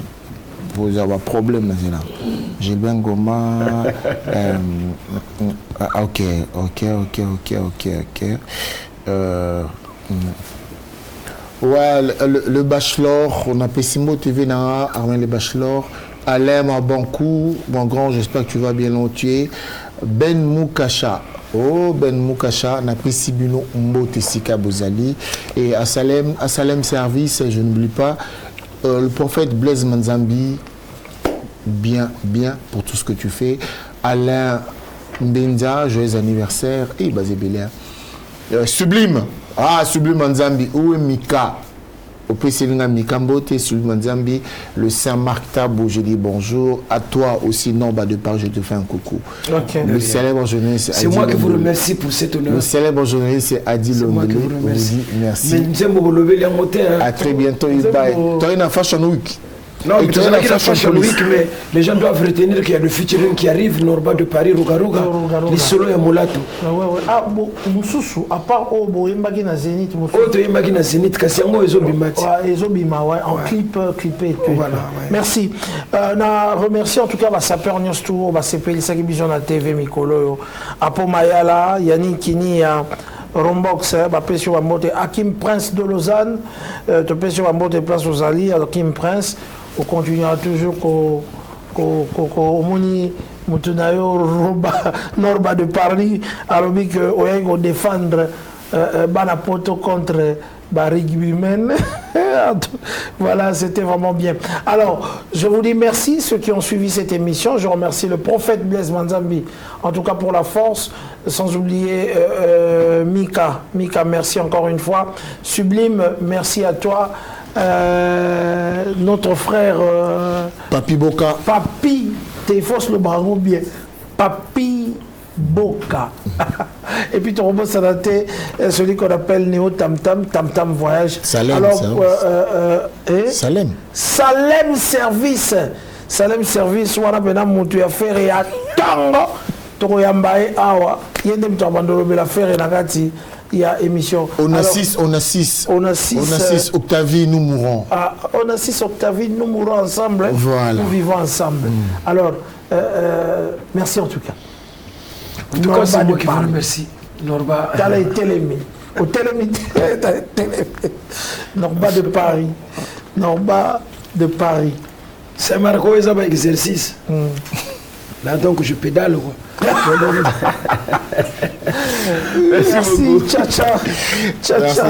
vous avez un problème là. Gilbert Ngoma. Ok. Ouais, le bachelor, on a Pessimo TV Nara, Armel le bachelor. Alain Mabankou, mon grand, j'espère que tu vas bien l'entier. Ben Moukacha. Oh, Ben Moukacha, na Pessibino Mbote Sika Bozali. Et à Salem Service, je n'oublie pas. Le prophète Blaise Manzambi, bien pour tout ce que tu fais. Alain Mbenza, joyeux anniversaire. Et Bazé Bélia. Sublime. Sublime Manzambi. Où est Mika? Au Pesselinga Mikambote, Sublime Manzambi. Le Saint-Marc Tabou, je dis bonjour. À toi aussi, Norba de Par, je te fais un coucou. Okay. Le célèbre journaliste. C'est moi qui vous remercie pour cet honneur. Le célèbre journaliste, c'est Adi Londele. Merci. À très bientôt. Tu as une Fashion Week. Non, mais tu sais qu'il y a Fashion Week, mais les gens doivent retenir qu'il y a le featuring qui arrive, Norba de Paris, Rugaruga, les solos et Molato. Ah, bon, Moussoussou, à part Obo, Yembagi na Zénith, Oto Yembagi na Zénith, Kassiango et Zobimati. Ouais, Ezobima, ouais, en clippé et tout. Voilà, ouais. Merci. Na remercie en tout cas, Sapeur News Tour, CPL Sakibijon à TV, Mikolo, Apo Mayala, Yannick Kini, Rombox, Pesio Wamote, Hakim Prince de Lausanne, Pesio Wamote Place aux Ali, Hakim Prince. On continuera toujours au Mouni Moutunayo Norba de Paris, alors qu'on défendre Banapoto contre Barigbimen. Voilà, c'était vraiment bien. Alors, je vous dis merci ceux qui ont suivi cette émission. Je remercie le prophète Blaise Manzambi, en tout cas pour la force, sans oublier Mika. Mika, merci encore une fois. Sublime, merci à toi. Notre frère Papi Boka. Papi, t'es fausse le bras bien. Papi Boka. Et puis ton robot s'adapté, celui qu'on appelle Néo Tam Tam Voyage. Salem. Alors, Salem. Salem Service. Salem Service, on a bien monté à faire et à tango. Toko yambaye awa. Yendem tu abandonné la faire et nagati. Il y a émission. On a 6. Octavie, nous mourons. On a 6 Octavie, nous mourons ensemble. Voilà. Nous vivons ensemble. Alors, merci en tout cas. En tout cas, c'est moi qui vous remercie. Norba. T'as été télémé. Au télémé. Norba de Paris. Norba de Paris. C'est Marco, ils ont un exercice. Là, donc, je pédale. Merci. Ciao. Merci.